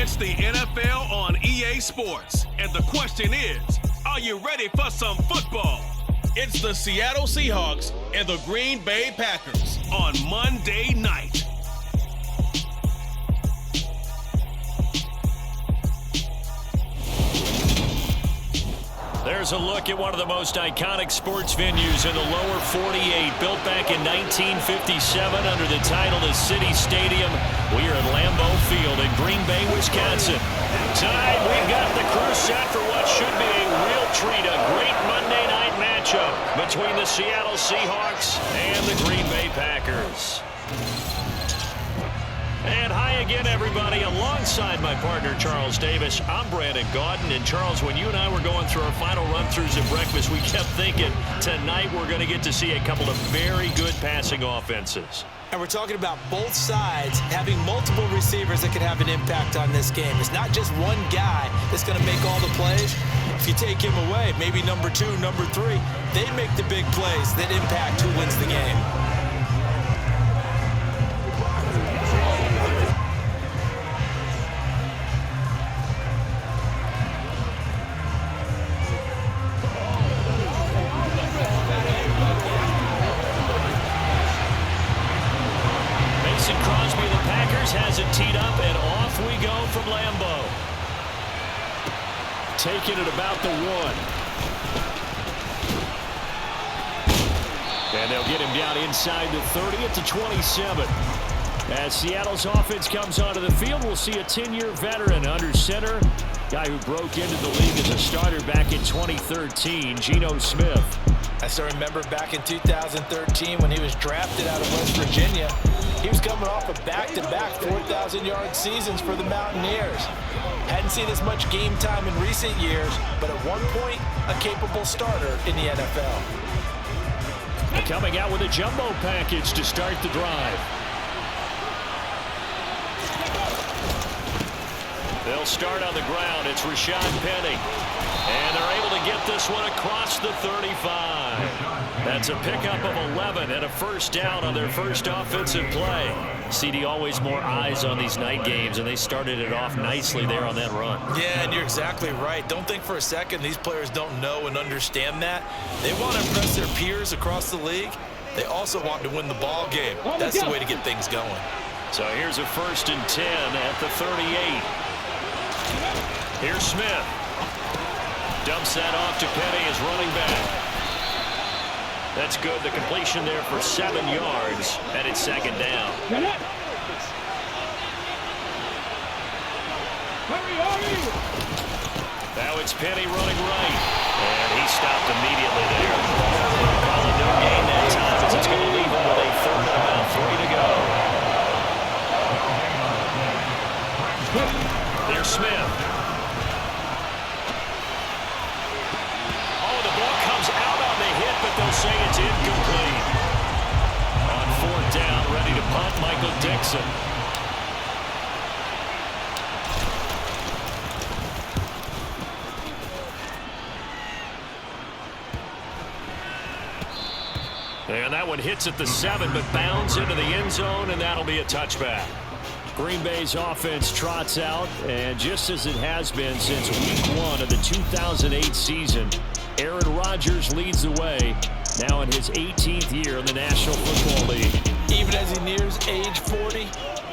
It's the NFL on EA Sports. And the question is, are you ready for some football? It's the Seattle Seahawks and the Green Bay Packers on Monday night. There's a look at one of the most iconic sports venues in the lower 48, built back in 1957 under the title of City Stadium. We are at Lambeau Field in Green Bay, Wisconsin. Tonight, we've got the crew set for what should be a real treat, a great Monday night matchup between the Seattle Seahawks and the Green Bay Packers. And hi again, everybody. Alongside my partner, Charles Davis, I'm Brandon Gaudin. And Charles, when you and I were going through our final run-throughs at breakfast, we kept thinking tonight we're going to get to see a couple of very good passing offenses. And we're talking about both sides having multiple receivers that can have an impact on this game. It's not just one guy that's going to make all the plays. If you take him away, maybe number 2, number 3, they make the big plays that impact who wins the game. Has it teed up, and off we go from Lambeau. Taking it about the 1. And they'll get him down inside the 30 at the 27. As Seattle's offense comes onto the field, we'll see a 10-year veteran under center. Guy who broke into the league as a starter back in 2013, Geno Smith. I still remember back in 2013 when he was drafted out of West Virginia. He was coming off of back-to-back 4,000-yard seasons for the Mountaineers. Hadn't seen as much game time in recent years, but at one point, a capable starter in the NFL. Coming out with a jumbo package to start the drive. They'll start on the ground. It's Rashad Penny. And they're able to get this one across the 35. That's a pickup of 11 and a first down on their first offensive play. CD, always more eyes on these night games, and they started it off nicely there on that run. Yeah, and you're exactly right. Don't think for a second these players don't know and understand that. They want to impress their peers across the league. They also want to win the ball game. That's the way to get things going. So here's a 1st and 10 at the 38. Here's Smith. Dumps that off to Penny as running back. That's good. The completion there for 7 yards, and it's 2nd down. Now it's Penny running right, and he stopped immediately there. Calling no gain that time as it's going to leave him with a 3rd and about 3 to go. There's Smith. But they'll say it's incomplete. On 4th down, ready to punt, Michael Dixon. And that one hits at the 7, but bounds into the end zone, and that'll be a touchback. Green Bay's offense trots out, and just as it has been since week 1 of the 2008 season, Aaron Rodgers leads the way, now in his 18th year in the National Football League. Even as he nears age 40,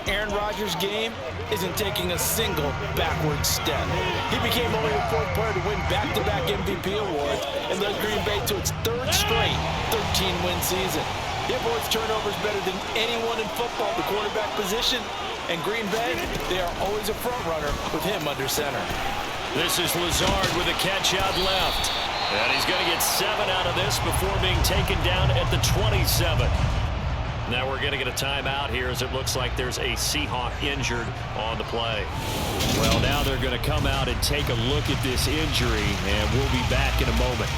Aaron Rodgers' game isn't taking a single backward step. He became only the 4th player to win back-to-back MVP awards and led Green Bay to its 3rd straight 13-win season. He avoids turnovers better than anyone in football, the quarterback position. And Green Bay, they are always a front runner with him under center. This is Lazard with a catch out left. And he's going to get 7 out of this before being taken down at the 27. Now we're going to get a timeout here as it looks like there's a Seahawk injured on the play. Well, now they're going to come out and take a look at this injury, and we'll be back in a moment.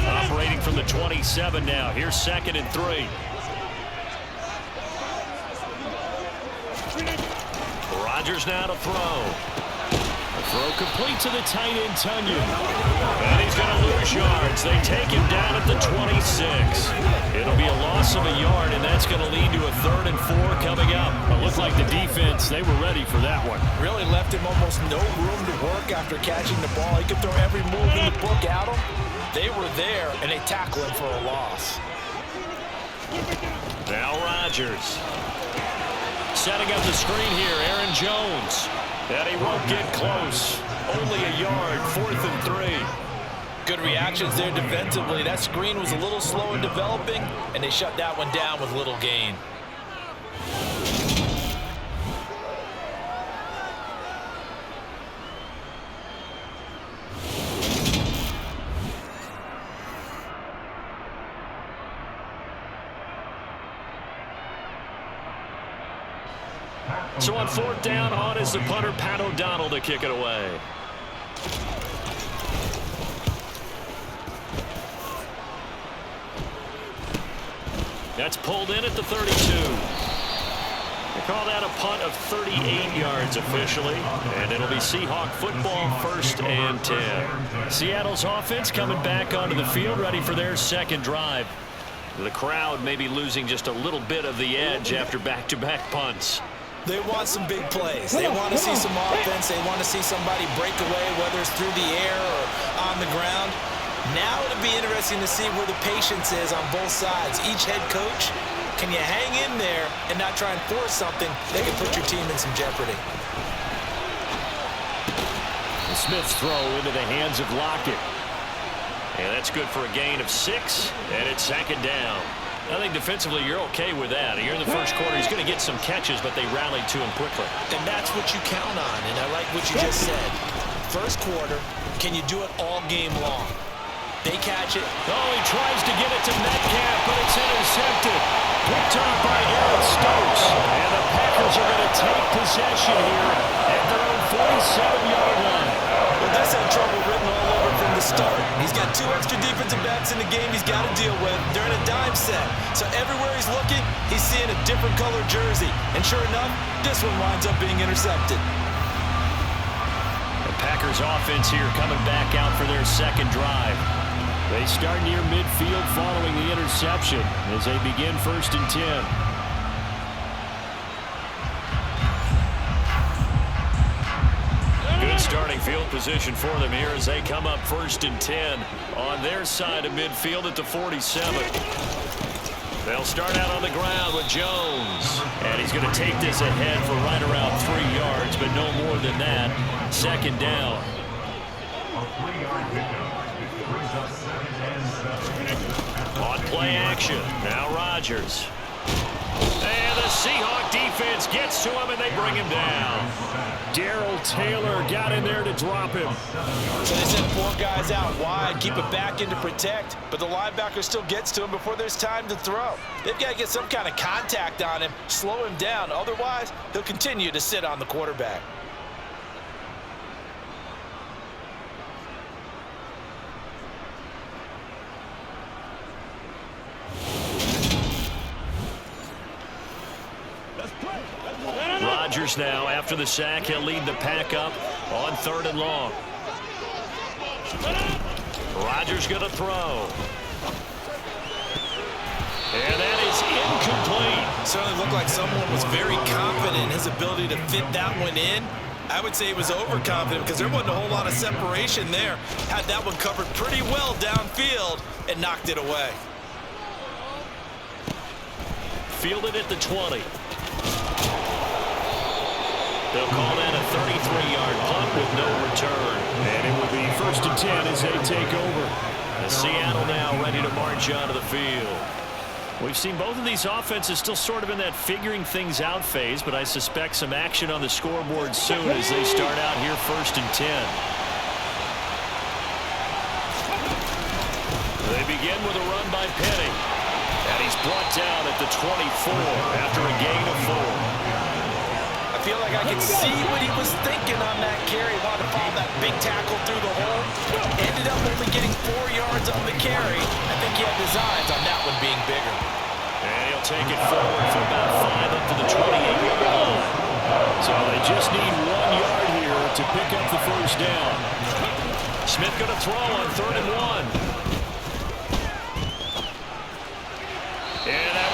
Operating from the 27 now. Here's 2nd and 3. Rodgers now to throw. A throw complete to the tight end, Tunyon. And he's going to lose yards. They take him down at the 26. It'll be a loss loss of a yard, and that's going to lead to a 3rd and 4 coming up. It looked like the defense, they were ready for that one. Really left him almost no room to work after catching the ball. He could throw every move in the book at him. They were there, and they tackled him for a loss. Now Rodgers. Setting up the screen here, Aaron Jones. And he won't get close. Only a yard, 4th and 3. Good reactions there defensively. That screen was a little slow in developing, and they shut that one down with little gain. So on 4th down, on is the punter, Pat O'Donnell, to kick it away. That's pulled in at the 32. They call that a punt of 38 yards officially, and it'll be Seahawk football, 1st and 10. Seattle's offense coming back onto the field, ready for their 2nd drive. The crowd may be losing just a little bit of the edge after back-to-back punts. They want some big plays. They want to see some offense. They want to see somebody break away, whether it's through the air or on the ground. Now it'll be interesting to see where the patience is on both sides. Each head coach, can you hang in there and not try and force something that can put your team in some jeopardy? The Smith's throw into the hands of Lockett. And that's good for a gain of 6, and it's 2nd down. I think defensively you're okay with that. Here in the first quarter, he's going to get some catches, but they rallied to him quickly. And that's what you count on, and I like what you just said. First quarter, can you do it all game long? They catch it. Oh, he tries to get it to Metcalf, but it's intercepted. Picked up by Aaron Stokes. And the Packers are going to take possession here at their own 47-yard line. Well, this had trouble written all over from the start. He's got 2 extra defensive backs in the game he's got to deal with. They're in a dime set. So everywhere he's looking, he's seeing a different color jersey. And sure enough, this one winds up being intercepted. The Packers offense here coming back out for their 2nd drive. They start near midfield following the interception as they begin 1st and 10. Good starting field position for them here as they come up 1st and 10 on their side of midfield at the 47. They'll start out on the ground with Jones. And he's going to take this ahead for right around 3 yards, but no more than that. 2nd down. On play action, now Rodgers. And the Seahawk defense gets to him, and they bring him down. Darrell Taylor got in there to drop him. So they send 4 guys out wide, keep it back in to protect, but the linebacker still gets to him before there's time to throw. They've got to get some kind of contact on him, slow him down. Otherwise, he'll continue to sit on the quarterback. Rodgers now, after the sack, he'll lead the pack up on 3rd and long. Rodgers going to throw. And that is incomplete. Certainly looked like someone was very confident in his ability to fit that one in. I would say he was overconfident because there wasn't a whole lot of separation there. Had that one covered pretty well downfield and knocked it away. Fielded at the 20. They'll call that a 33-yard punt with no return. And it will be 1st and 10 as they take over. And Seattle now ready to march onto the field. We've seen both of these offenses still sort of in that figuring things out phase, but I suspect some action on the scoreboard soon as they start out here 1st and 10. They begin with a run by Penny. And he's brought down at the 24 after a gain of 4. I feel like I can see what he was thinking on that carry. Wanted to follow that big tackle through the hole. Ended up only getting 4 yards on the carry. I think he had designs on that one being bigger. And he'll take it forward for about 5 up to the 28-yard line. So they just need 1 yard here to pick up the 1st down. Smith going to throw on 3rd and 1. And that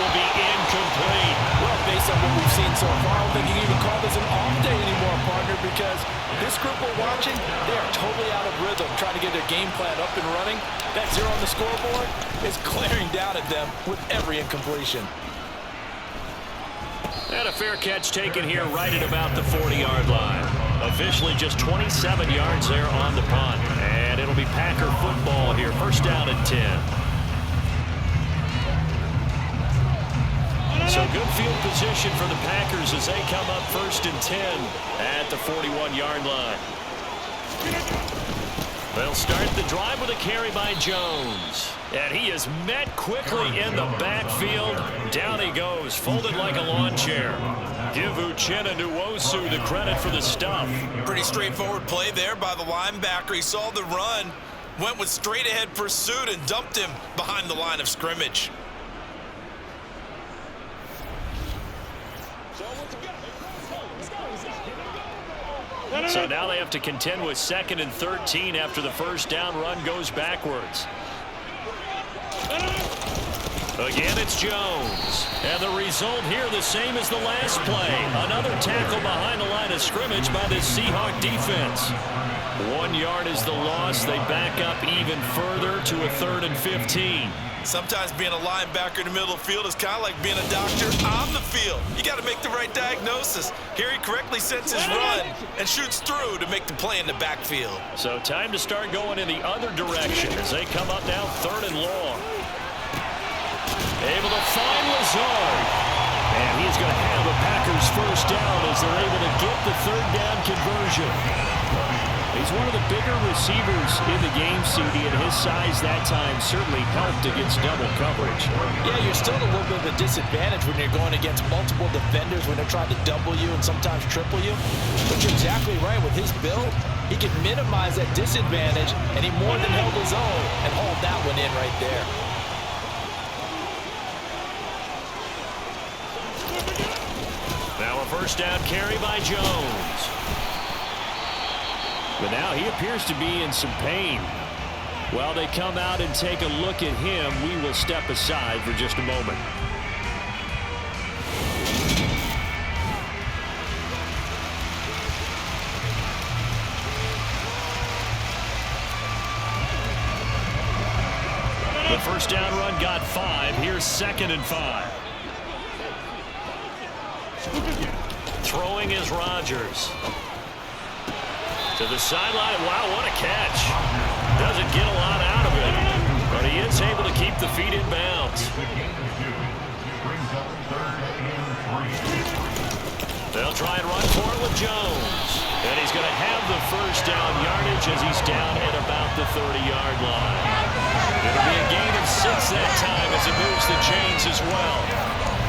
we've seen so far. I don't think you can even call this an off day anymore, partner, because this group we're watching, they are totally out of rhythm, trying to get their game plan up and running. That 0 on the scoreboard is glaring down at them with every incompletion. And a fair catch taken here right at about the 40-yard line. Officially just 27 yards there on the punt. And it'll be Packer football here. First down and 10. So good field position for the Packers as they come up first and 10 at the 41-yard line. They'll start the drive with a carry by Jones. And he is met quickly in the backfield. Down he goes, folded like a lawn chair. Give Uchenna Nwosu the credit for the stuff. Pretty straightforward play there by the linebacker. He saw the run, went with straight-ahead pursuit, and dumped him behind the line of scrimmage. So now they have to contend with 2nd and 13 after the first down run goes backwards. Again, it's Jones. And the result here the same as the last play. Another tackle behind the line of scrimmage by the Seahawks defense. 1 yard is the loss. They back up even further to a 3rd and 15. Sometimes being a linebacker in the middle of the field is kind of like being a doctor on the field. You got to make the right diagnosis. Here he correctly sets his run and shoots through to make the play in the backfield. So time to start going in the other direction as they come up now 3rd and long. Able to find Lazard. And he's going to have a Packers first down as they're able to get the 3rd down conversion. He's one of the bigger receivers in the game, CD, and his size that time certainly helped against double coverage. Yeah, you're still at a little bit of a disadvantage when you're going against multiple defenders when they're trying to double you and sometimes triple you. But you're exactly right. With his build, he can minimize that disadvantage, and he more than held his own and hauled that one in right there. Now a first down carry by Jones. But now he appears to be in some pain. While they come out and take a look at him, we will step aside for just a moment. The first down run got 5. Here's 2nd and 5. Throwing is Rodgers. To the sideline. Wow, what a catch. Doesn't get a lot out of it, but he is able to keep the feet in bounds. They'll try and run for it with Jones. And he's going to have the first down yardage as he's down at about the 30-yard line. It'll be a gain of 6 that time as it moves the chains as well.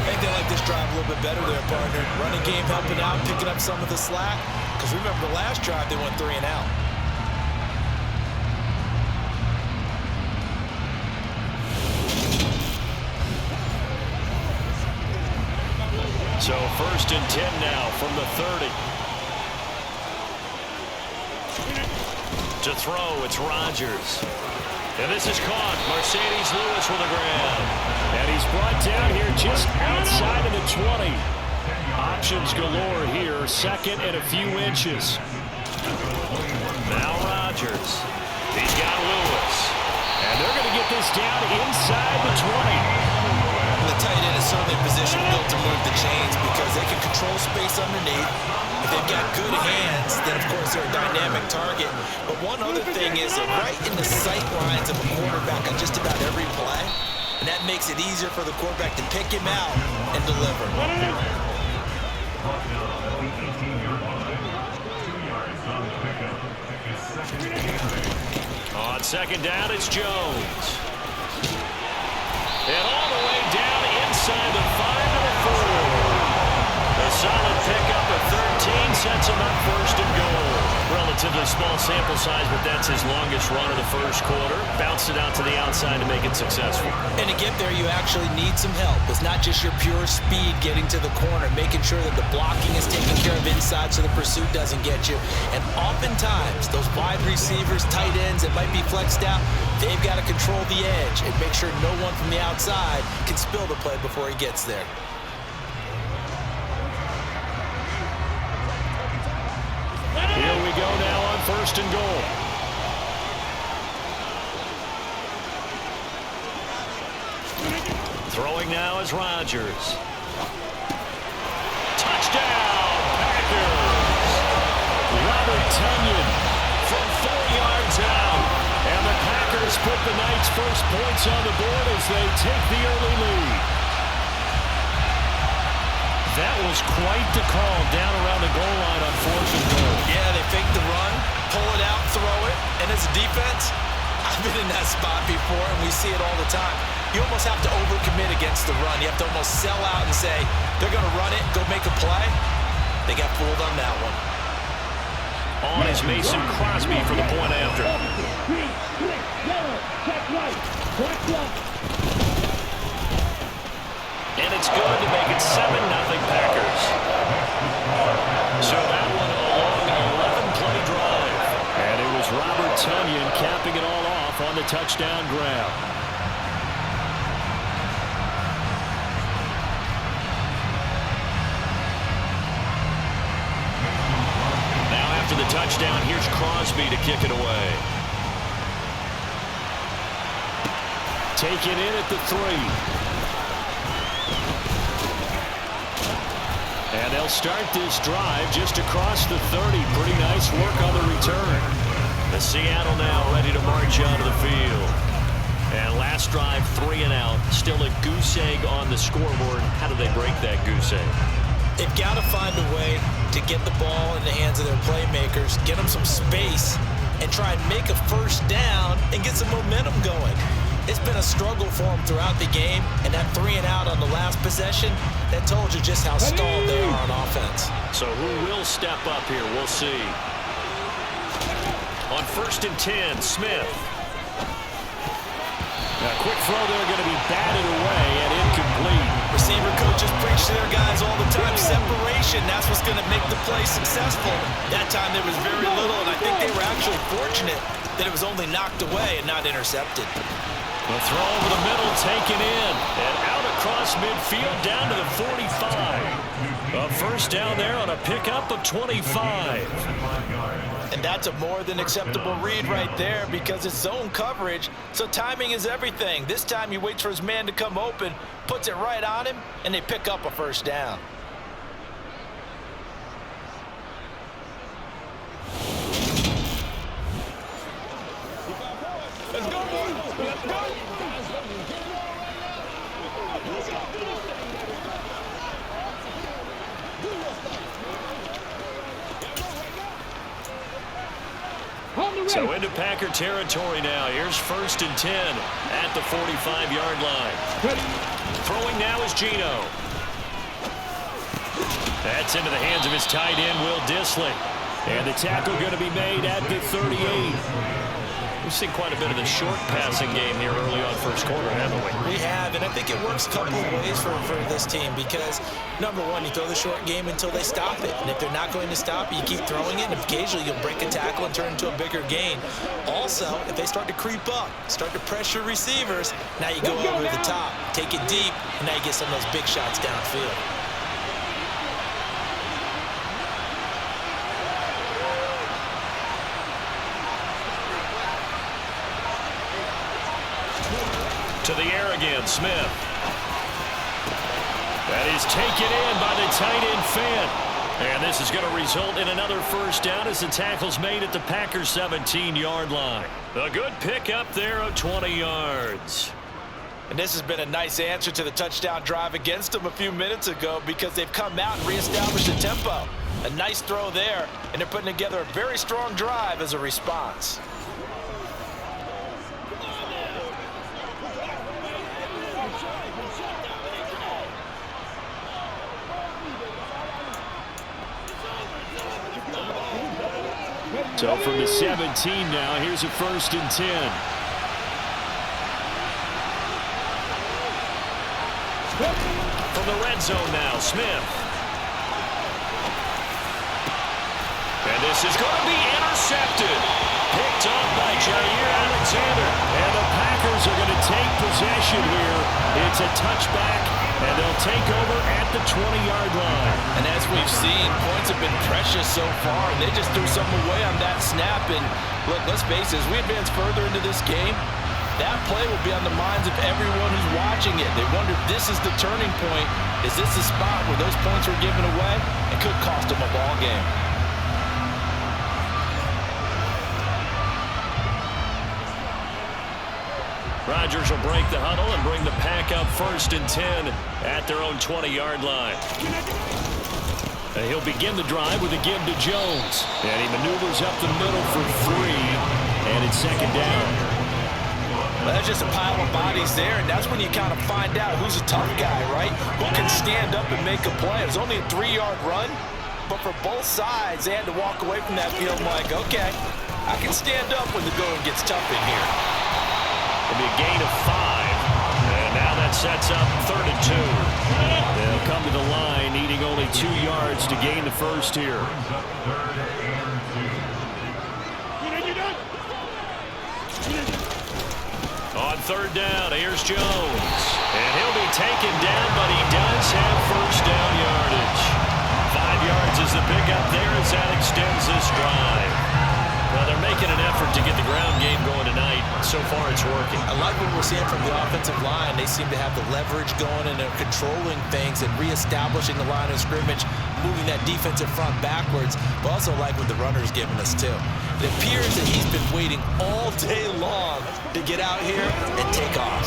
I think they like this drive a little bit better there, partner. Running game helping out, picking up some of the slack. Because remember, the last drive, they went 3 and out. So 1st and 10 now from the 30. To throw, it's Rodgers. And this is caught. Mercedes Lewis with the grab. And he's brought down here just outside of the 20. Options galore here. 2nd and a few inches. Now Rodgers. He's got Lewis. And they're going to get this down inside the 20. The tight end is certainly a position built to move the chains because they can control space underneath. If they've got good hands, then of course they're a dynamic target. But one other thing is they're right in the sight lines of a quarterback on just about every play. And that makes it easier for the quarterback to pick him out and deliver. On 2nd down, it's Jones. And all the way down inside the 5 to the 4. A solid pickup of 13 sets him up 1st and goal. Relatively small sample size, but that's his longest run of the first quarter. Bounced it out to the outside to make it successful. And to get there, you actually need some help. It's not just your pure speed getting to the corner, making sure that the blocking is taken care of inside so the pursuit doesn't get you. And oftentimes, those wide receivers, tight ends that might be flexed out, they've got to control the edge and make sure no one from the outside can spill the play before he gets there. go now on 1st and goal. Throwing now is Rodgers. Touchdown, Packers! Robert Tonyan from 4 yards out. And the Packers put the night's first points on the board as they take the early lead. That was quite the call down around the goal line on 4th and goal. Yeah, they fake the run, pull it out, throw it, and as a defense, I've been in that spot before, and we see it all the time. You almost have to overcommit against the run. You have to almost sell out and say, they're going to run it, go make a play. They got fooled on that one. On is Mason Crosby for the point after. And it's good to make it 7-0 Packers. So that one a long 11-play drive. And it was Robert Tonyan capping it all off on the touchdown grab. Now after the touchdown, here's Crosby to kick it away. Taken in at the 3. And they'll start this drive just across the 30. Pretty nice work on the return. The Seattle now ready to march onto the field. And last drive, 3 and out. Still a goose egg on the scoreboard. How do they break that goose egg? They've got to find a way to get the ball in the hands of their playmakers, get them some space, and try and make a first down and get some momentum going. It's been a struggle for them throughout the game, and that 3 and out on the last possession, that told you just how stalled they are on offense. So who will step up here? We'll see. On 1st and 10, Smith. A quick throw there going to be batted away and incomplete. Receiver coaches preach to their guys all the time. Separation, that's what's going to make the play successful. That time there was very little, and I think they were actually fortunate that it was only knocked away and not intercepted. The throw over the middle, taken in, and out across midfield, down to the 45. A first down there on a pickup of 25. And that's a more than acceptable read right there because it's zone coverage, so timing is everything. This time he waits for his man to come open, puts it right on him, and they pick up a first down. Let's go, boys. Let's go. So into Packer territory now. Here's 1st and 10 at the 45-yard line. Throwing now is Geno. That's into the hands of his tight end, Will Dissly. And the tackle going to be made at the 38. We've seen quite a bit of the short passing game here early on first quarter, haven't we? We have, and I think it works a couple of ways for this team because, number one, you throw the short game until they stop it. And if they're not going to stop it, you keep throwing it, and occasionally you'll break a tackle and turn it into a bigger gain. Also, if they start to creep up, start to pressure receivers, now you go over the top, take it deep, and now you get some of those big shots downfield. To the air again, Smith. That is taken in by the tight end Fant. And this is going to result in another first down as the tackle's made at the Packers' 17-yard line. A good pickup there of 20 yards. And this has been a nice answer to the touchdown drive against them a few minutes ago because they've come out and reestablished the tempo. A nice throw there, and they're putting together a very strong drive as a response. So from the 17 now, here's a 1st and 10. From the red zone now, Smith. And this is going to be intercepted. Picked off by Jair Alexander. And the Packers are going to take possession here. It's a touchback And they'll take over at the 20-yard line. And as we've seen, points have been precious so far, and they just threw something away on that snap. And look, let's face it, as we advance further into this game, that play will be on the minds of everyone who's watching it. They wonder if this is the turning point. Is this the spot where those points were given away? It could cost them a ball game. Rodgers will break the huddle and bring the pack up 1st and 10 at their own 20-yard line. And he'll begin the drive with a give to Jones. And he maneuvers up the middle for 3. And it's 2nd down. Well, that's just a pile of bodies there, and that's when you kind of find out who's a tough guy, right? Who can stand up and make a play. It was only a 3-yard run, but for both sides, they had to walk away from that field like, okay, I can stand up when the going gets tough in here. It'll be a gain of 5. And now that sets up 3rd and 2. They'll come to the line, needing only 2 yards to gain the first here. On 3rd down, here's Jones. And he'll be taken down, but he does have 1st down yardage. 5 yards is the pickup there as that extends this drive. Well, they're making an effort to get the ground game going tonight. So far, it's working. I like what we're seeing from the offensive line. They seem to have the leverage going, and they're controlling things and reestablishing the line of scrimmage, moving that defensive front backwards, but also like what the runner's giving us, too. It appears that he's been waiting all day long to get out here and take off.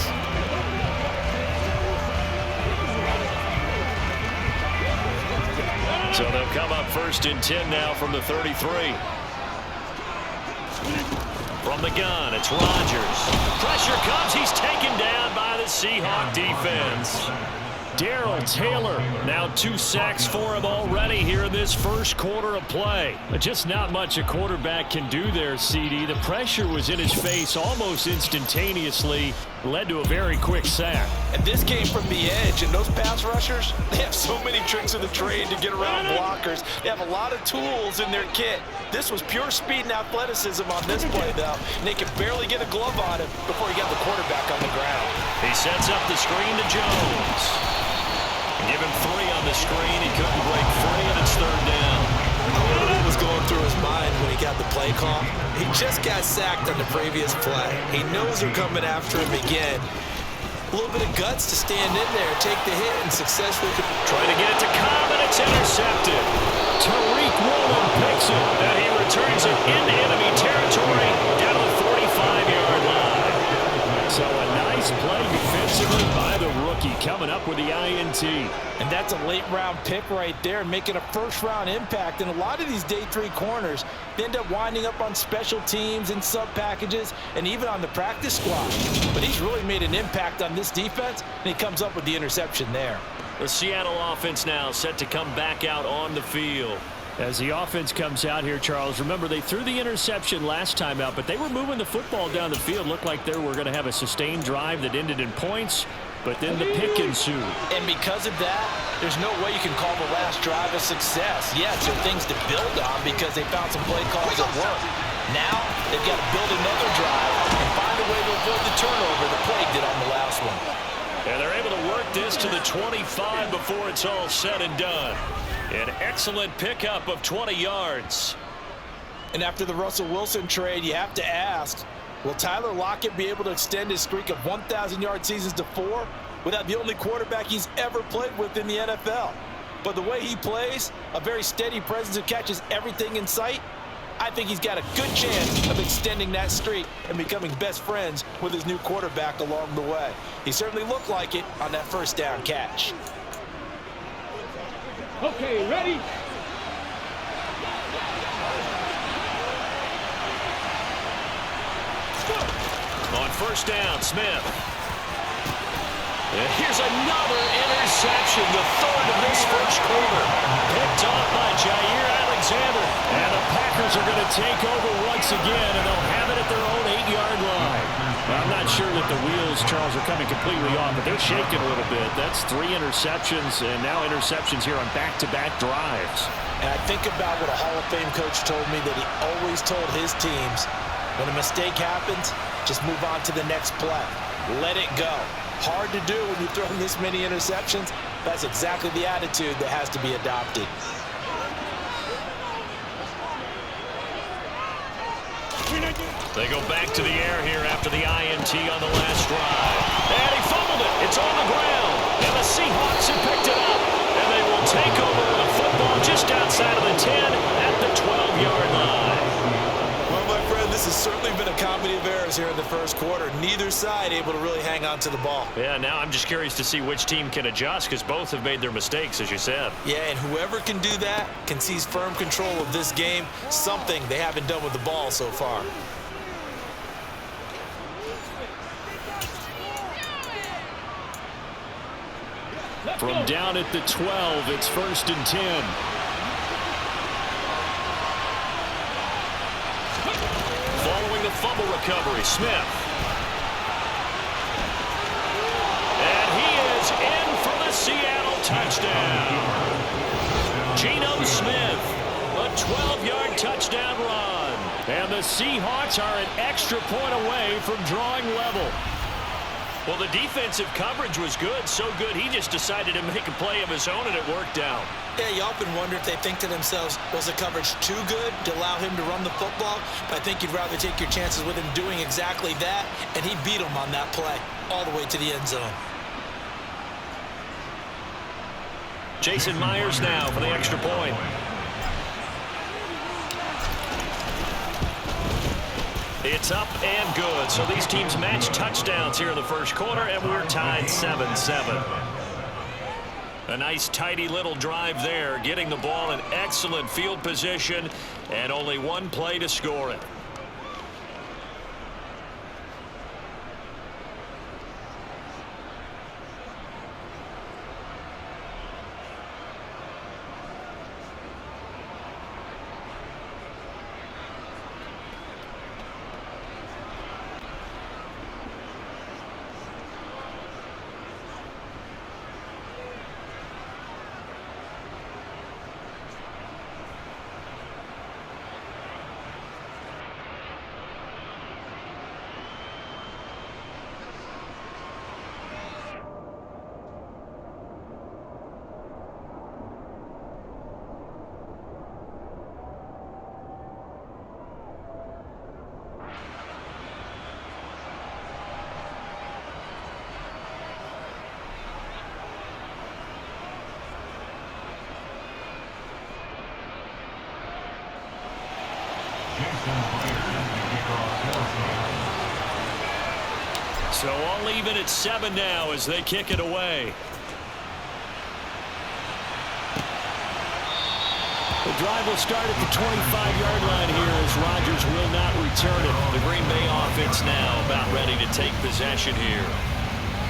So they'll come up 1st and 10 now from the 33. From the gun, it's Rodgers. Pressure comes. He's taken down by the Seahawks defense. Darrell Taylor, now 2 sacks for him already here in this first quarter of play. Just not much a quarterback can do there, CD. The pressure was in his face almost instantaneously, led to a very quick sack. And this came from the edge, and those pass rushers, they have so many tricks of the trade to get around blockers. They have a lot of tools in their kit. This was pure speed and athleticism on this play, though, and they could barely get a glove on him before he got the quarterback on the ground. He sets up the screen to Jones. Give him 3 on the screen. He couldn't break free, and it's 3rd down. I wonder what was going through his mind when he got the play call. He just got sacked on the previous play. He knows they're coming after him again. A little bit of guts to stand in there, take the hit, and successfully trying to get it to Cobb, and it's intercepted. Tariq Woolen picks it, and he returns it into enemy territory down to the 45-yard line. So a nice play defensively by the rookie, coming up with the INT. And that's a late-round pick right there, making a first-round impact. And a lot of these day 3 corners, they end up winding up on special teams and sub-packages and even on the practice squad. But he's really made an impact on this defense, and he comes up with the interception there. The Seattle offense now set to come back out on the field. As the offense comes out here, Charles, remember they threw the interception last time out, but they were moving the football down the field. Looked like they were going to have a sustained drive that ended in points, but then the pick ensued. And because of that, there's no way you can call the last drive a success. Yes, there are things to build on because they found some play calls that work. Now, they've got to build another drive and find a way to avoid the turnover the Plague did on the last one. And they're able to work this to the 25 before it's all said and done. An excellent pickup of 20 yards. And after the Russell Wilson trade, you have to ask, will Tyler Lockett be able to extend his streak of 1,000-yard seasons to 4 without the only quarterback he's ever played with in the NFL? But the way he plays, a very steady presence who catches everything in sight, I think he's got a good chance of extending that streak and becoming best friends with his new quarterback along the way. He certainly looked like it on that first down catch. Okay, ready? On 1st down, Smith. And here's another interception, the 3rd of this first quarter. Picked off by Jair Alexander. And the Packers are going to take over once again, and they'll have it at their own 8-yard line. I'm not sure that the wheels, Charles, are coming completely off, but they're shaking a little bit. That's 3 interceptions, and now interceptions here on back-to-back drives. And I think about what a Hall of Fame coach told me, that he always told his teams, when a mistake happens, just move on to the next play. Let it go. Hard to do when you throw this many interceptions. That's exactly the attitude that has to be adopted. They go back to the air here after the INT on the last drive. And he fumbled it. It's on the ground. And the Seahawks have picked it up. And they will take over with a football just outside of the 10 at the 12-yard line. Well, my friend, this has certainly been a comedy of errors here in the first quarter. Neither side able to really hang on to the ball. Yeah, now I'm just curious to see which team can adjust because both have made their mistakes, as you said. Yeah, and whoever can do that can seize firm control of this game, something they haven't done with the ball so far. From down at the 12, it's 1st and 10. Following the fumble recovery, Smith. And he is in for the Seattle touchdown. Geno Smith, a 12-yard touchdown run. And the Seahawks are an extra point away from drawing level. Well, the defensive coverage was good, so good he just decided to make a play of his own, and it worked out. Yeah, you often wonder if they think to themselves, was the coverage too good to allow him to run the football? But I think you'd rather take your chances with him doing exactly that, and he beat him on that play all the way to the end zone. Jason Myers now for the extra point. It's up and good. So these teams match touchdowns here in the first quarter, and we're tied 7-7. A nice, tidy little drive there, getting the ball in excellent field position, and only one play to score it. So all even at 7 now as they kick it away. The drive will start at the 25-yard line here as Rodgers will not return it. The Green Bay offense now about ready to take possession here.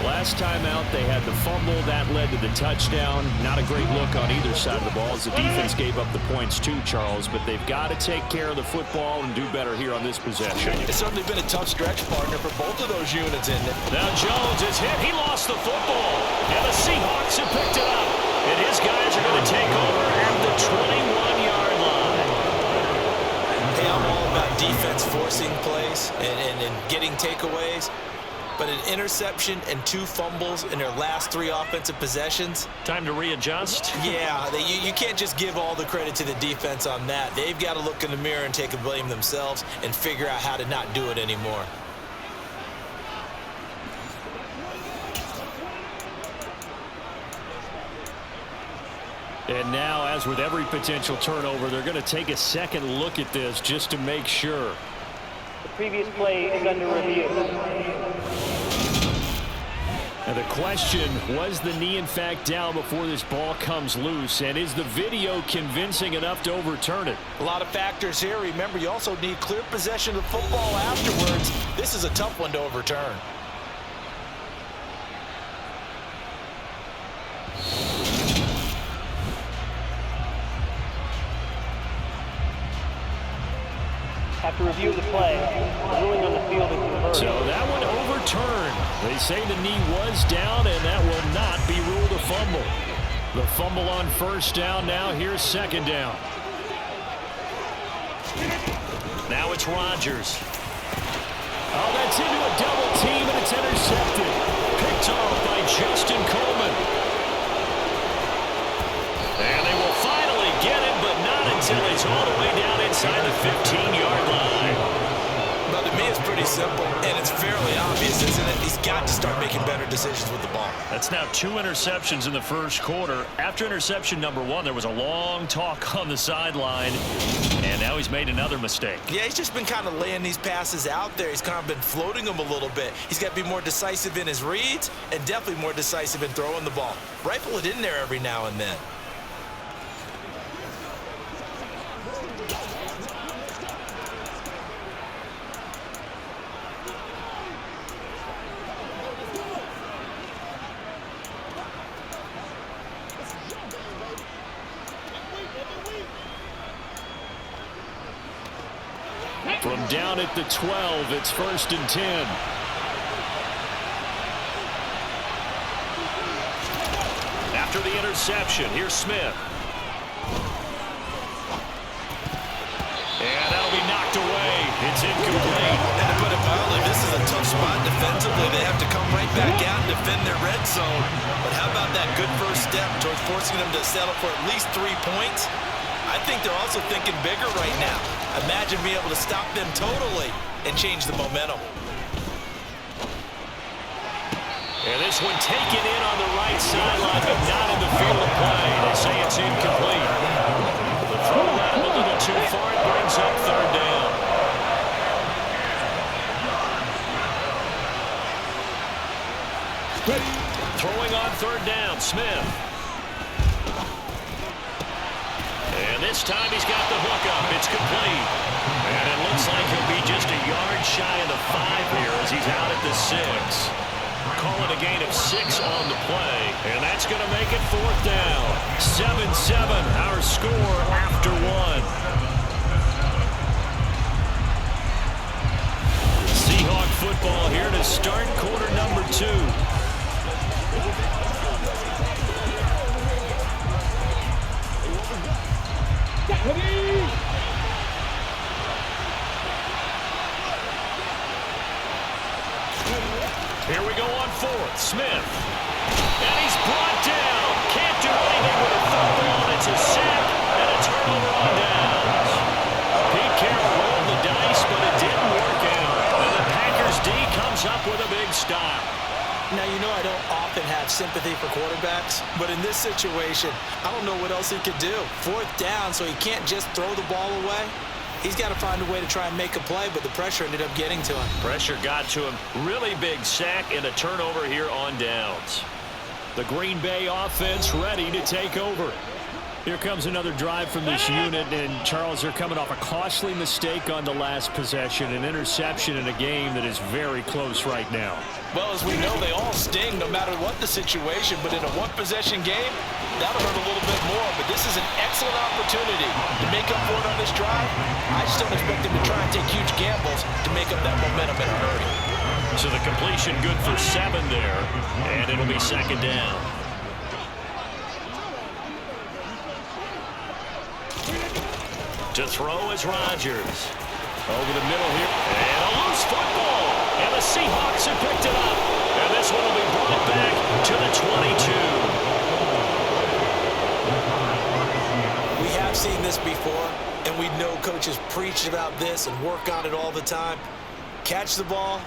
Last time out, they had the fumble. That led to the touchdown. Not a great look on either side of the ball as the defense gave up the points too, Charles. But they've got to take care of the football and do better here on this possession. It's certainly been a tough stretch, partner, for both of those units in there. Now Jones is hit. He lost the football. And the Seahawks have picked it up. And his guys are going to take over at the 21-yard line. Hey, I'm all about defense forcing plays and getting takeaways. But an interception and 2 fumbles in their last 3 offensive possessions. Time to readjust. Yeah, you can't just give all the credit to the defense on that. They've got to look in the mirror and take a blame themselves and figure out how to not do it anymore. And now, as with every potential turnover, they're going to take a second look at this just to make sure. The previous play is under review. And the question, was the knee in fact down before this ball comes loose? And is the video convincing enough to overturn it? A lot of factors here. Remember, you also need clear possession of football afterwards. This is a tough one to overturn. Have to review the play. Ruling on the field is converted. So that one overturned. They say the knee was down, and that will not be ruled a fumble. The fumble on first down. Now here's second down. Now it's Rodgers. Oh, that's into a double team, and it's intercepted. Picked picked off by Justin Coleman. And they will finally get him, but not until he's all the way down inside the 15-yard line. But to me, it's pretty simple, and it's fairly obvious, isn't it? He's got to start making better decisions with the ball. That's now 2 interceptions in the first quarter. After interception number 1, there was a long talk on the sideline, and now he's made another mistake. Yeah, he's just been kind of laying these passes out there. He's kind of been floating them a little bit. He's got to be more decisive in his reads and definitely more decisive in throwing the ball. Rifle it in there every now and then. From down at the 12, it's 1st and 10. After the interception, here's Smith. And that'll be knocked away. It's incomplete. And to put it mildly, this is a tough spot defensively. They have to come right back out and defend their red zone. But how about that good first step towards forcing them to settle for at least 3 points? I think they're also thinking bigger right now. Imagine being able to stop them totally and change the momentum. And this one taken in on the right sideline, but not in the field of play. They say it's incomplete. The throw led him a little too far. It brings up 3rd down. Throwing on 3rd down, Smith. And this time he's got the hook up. It's complete. And it looks like he'll be just a yard shy of the 5 here as he's out at the 6. Call it a gain of 6 on the play. And that's going to make it 4th down. 7-7, our score after 1. Seahawk football here to start quarter number 2. Here we go on 4th. Smith. And he's brought down. Can't do anything with a football. It's a sack and a turnover on downs. Pete Carroll rolled the dice, but it didn't work out. And the Packers D comes up with a big stop. Now, you know I don't often have sympathy for quarterbacks, but in this situation, I don't know what else he could do. 4th down, so he can't just throw the ball away. He's got to find a way to try and make a play, but the pressure ended up getting to him. Pressure got to him. Really big sack and a turnover here on downs. The Green Bay offense ready to take over. Here comes another drive from this unit, and Charles, they're coming off a costly mistake on the last possession, an interception in a game that is very close right now. Well, as we know, they all sting no matter what the situation, but in a one-possession game, that'll hurt a little bit more. But this is an excellent opportunity to make up for it on this drive. I just don't expect them to try and take huge gambles to make up that momentum in a hurry. So the completion good for 7 there, and it'll be 2nd down. To throw is Rodgers. Over the middle here. And a loose football. And the Seahawks have picked it up. And this one will be brought back to the 22. We have seen this before, and we know coaches preach about this and work on it all the time. Catch the ball.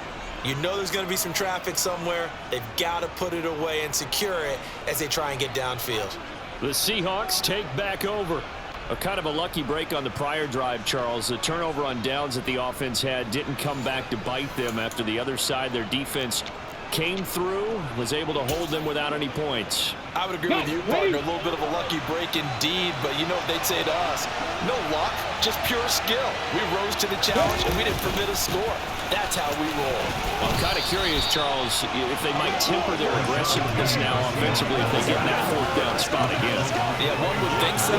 You know there's going to be some traffic somewhere. They've got to put it away and secure it as they try and get downfield. The Seahawks take back over. A kind of a lucky break on the prior drive, Charles. The turnover on downs that the offense had didn't come back to bite them after the other side. Their defense came through, was able to hold them without any points. I would agree with you, partner. A little bit of a lucky break indeed, but you know what they'd say to us? No luck, just pure skill. We rose to the challenge, and we didn't permit a score. That's how we roll. I'm kind of curious, Charles, if they might temper their aggressiveness now offensively if they get in that 4th down spot again. Yeah, one would think so.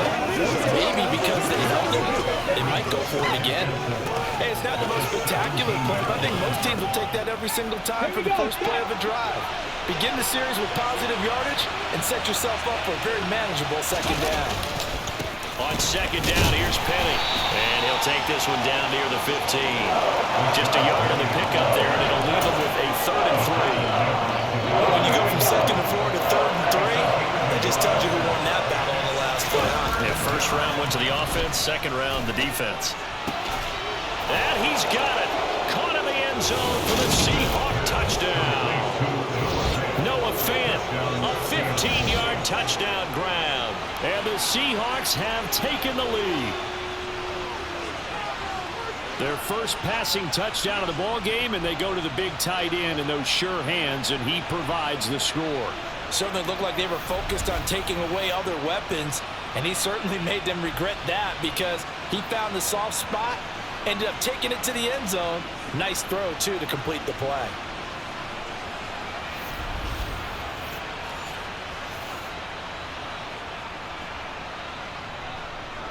Maybe because they held it. They might go for it again. Hey, it's not the most spectacular play, but I think most teams will take that every single time for the first play of a drive. Begin the series with positive yardage and set yourself up for a very manageable 2nd down. On 2nd down, here's Penny. And he'll take this one down near the 15. Just a yard of the pickup there, and it'll leave him with a 3rd and 3. When you go from 2nd and 4 to 3rd and 3, that just tells you who won that battle on the last play. Yeah, first round went to the offense, second round the defense. And he's got it. Caught in the end zone for the Seahawks touchdown. Noah Fant, a 15-yard touchdown grab. And the Seahawks have taken the lead. Their first passing touchdown of the ball game, and they go to the big tight end in those sure hands, and he provides the score. Certainly looked like they were focused on taking away other weapons, and he certainly made them regret that because he found the soft spot, ended up taking it to the end zone. Nice throw, too, to complete the play.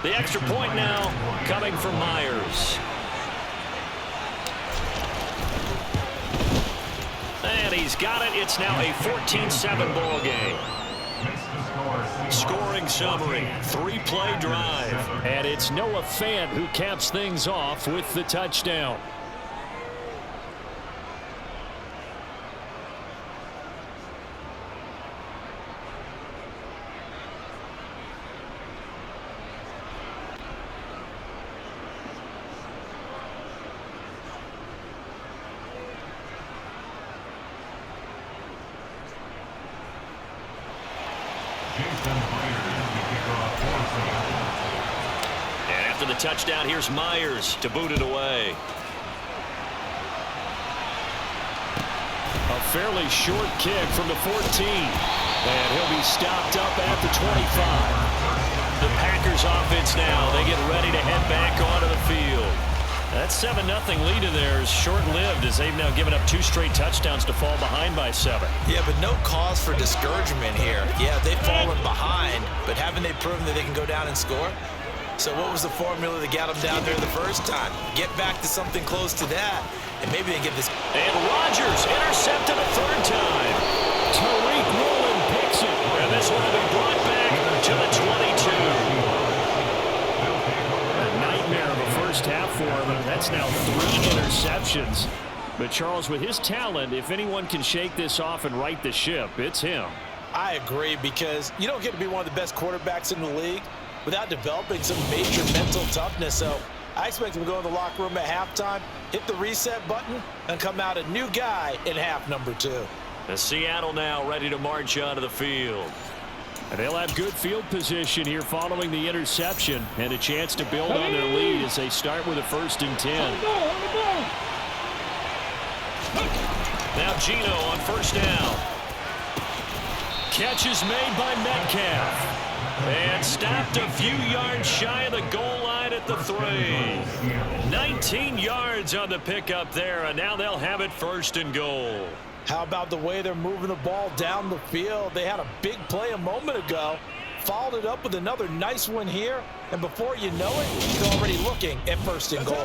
The extra point now coming from Myers. And he's got it. It's now a 14-7 ball game. Scoring summary, 3-play drive. And it's Noah Fant who caps things off with the touchdown. And after the touchdown, here's Myers to boot it away. A fairly short kick from the 14. And he'll be stopped up at the 25. The Packers offense now, they get ready to head back onto the field. That 7-0 lead of theirs short-lived as they've now given up 2 straight touchdowns to fall behind by 7. Yeah, but no cause for discouragement here. Yeah, they've fallen behind, but haven't they proven that they can go down and score? So what was the formula that got them down there the first time? Get back to something close to that, and maybe they get this. And Rodgers intercepted a 3rd time. Tariq Woolen picks it, and this one will be brought back to the 22. Nightmare of a first half for him, and that's now 3 interceptions. But Charles, with his talent, if anyone can shake this off and right the ship, it's him. I agree, because you don't get to be one of the best quarterbacks in the league without developing some major mental toughness. So I expect him to go in the locker room at halftime, hit the reset button, and come out a new guy in half number 2. And Seattle now ready to march onto the field. And they'll have good field position here following the interception and a chance to build on their lead as they start with a 1st and 10. Now Geno on 1st down. Catch is made by Metcalf. And stopped a few yards shy of the goal line at the 3. 19 yards on the pickup there, and now they'll have it 1st and goal. How about the way they're moving the ball down the field? They had a big play a moment ago, followed it up with another nice one here, and before you know it, he's already looking at 1st and goal.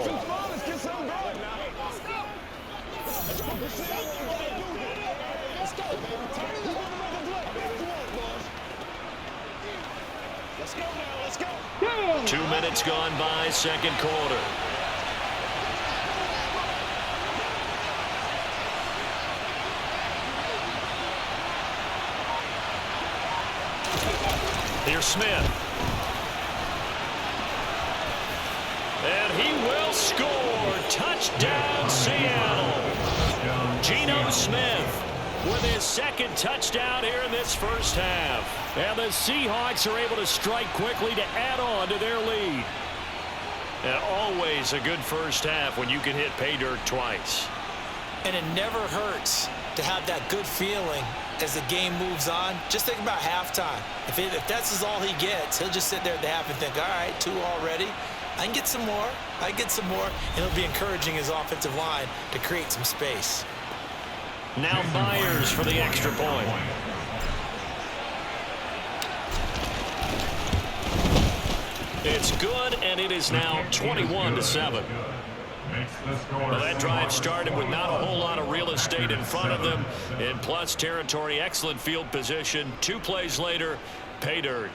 Let's go now, let's go. 2 minutes gone by, 2nd quarter. Here's Smith. And he will score. Touchdown, Seattle. Geno Smith with his 2nd touchdown here in this first half. And the Seahawks are able to strike quickly to add on to their lead. And always a good first half when you can hit pay dirt twice. And it never hurts to have that good feeling as the game moves on. Just think about halftime. If that's all he gets, he'll just sit there at the half and think, all right, 2 already. I can get some more. I get some more. And it'll be encouraging his offensive line to create some space. Now Myers for the extra point. It's good, and it is now 21-7. Well, that drive started with not a whole lot of real estate in front of them. In plus territory, excellent field position. 2 plays later, pay dirt.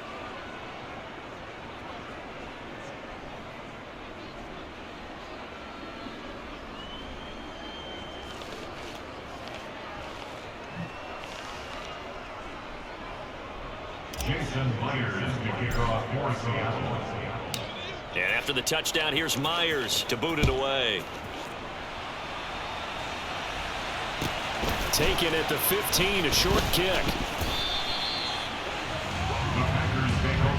And after the touchdown, here's Myers to boot it away. Taken at the 15, a short kick.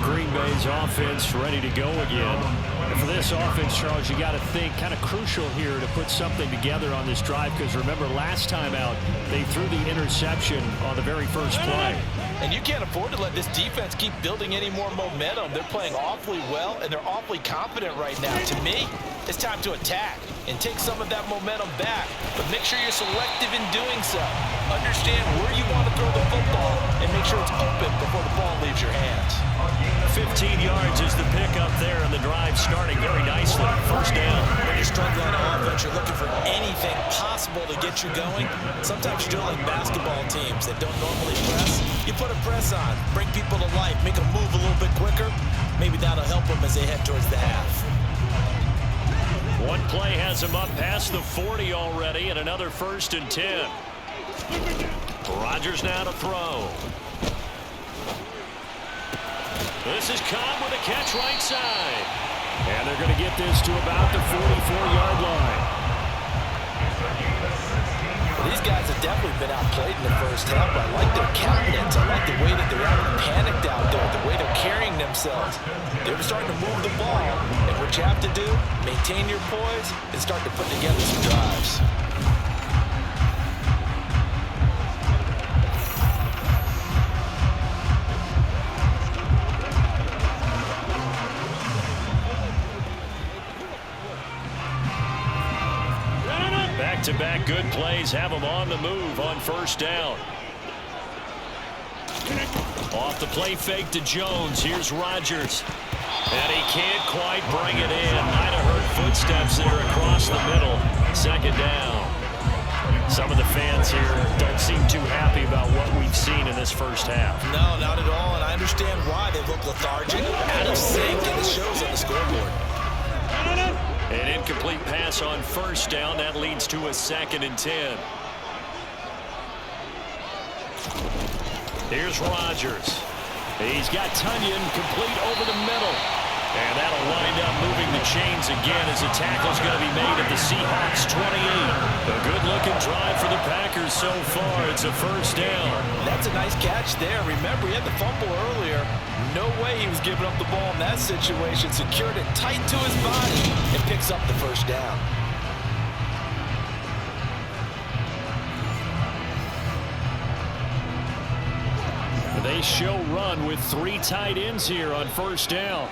Green Bay's offense ready to go again. And for this offense, Charles, you got to think kind of crucial here to put something together on this drive, because remember last time out they threw the interception on the very first play. And you can't afford to let this defense keep building any more momentum. They're playing awfully well, and they're awfully confident right now. To me, it's time to attack and take some of that momentum back. But make sure you're selective in doing so. Understand where you want to throw the football and make sure it's open before the ball leaves your hands. 15 yards is the pickup there, and the drive starting very nicely. First down. When you're struggling on offense, you're looking for anything possible to get you going. Sometimes you do it like basketball teams that don't normally press. You put a press on, bring people to life, make them move a little bit quicker. Maybe that'll help them as they head towards the half. One play has him up past the 40 already, and another 1st and 10. Rodgers now to throw. This is Cobb with a catch right side. And they're going to get this to about the 44-yard line. These guys have definitely been outplayed in the first half, but I like their countenance. I like the way that they're out panicked out there, the way they're carrying themselves. They're starting to move the ball, and what you have to do, maintain your poise and start to put together some drives. Back-to-back good plays have them on the move on first down. Off the play fake to Jones. Here's Rodgers. And he can't quite bring it in. Might have heard footsteps there across the middle. Second down. Some of the fans here don't seem too happy about what we've seen in this first half. No, not at all, and I understand why. They look lethargic, out of sync, and it shows on the scoreboard. An incomplete pass on first down. That leads to a 2nd and 10. Here's Rodgers. He's got Tunyon complete over the middle. And that'll wind up moving the chains again as a tackle's going to be made at the Seahawks 28. A good-looking drive for the Packers so far. It's a first down. That's a nice catch there. Remember, he had the fumble earlier. No way he was giving up the ball in that situation. Secured it tight to his body and picks up the first down. They show run with 3 tight ends here on first down.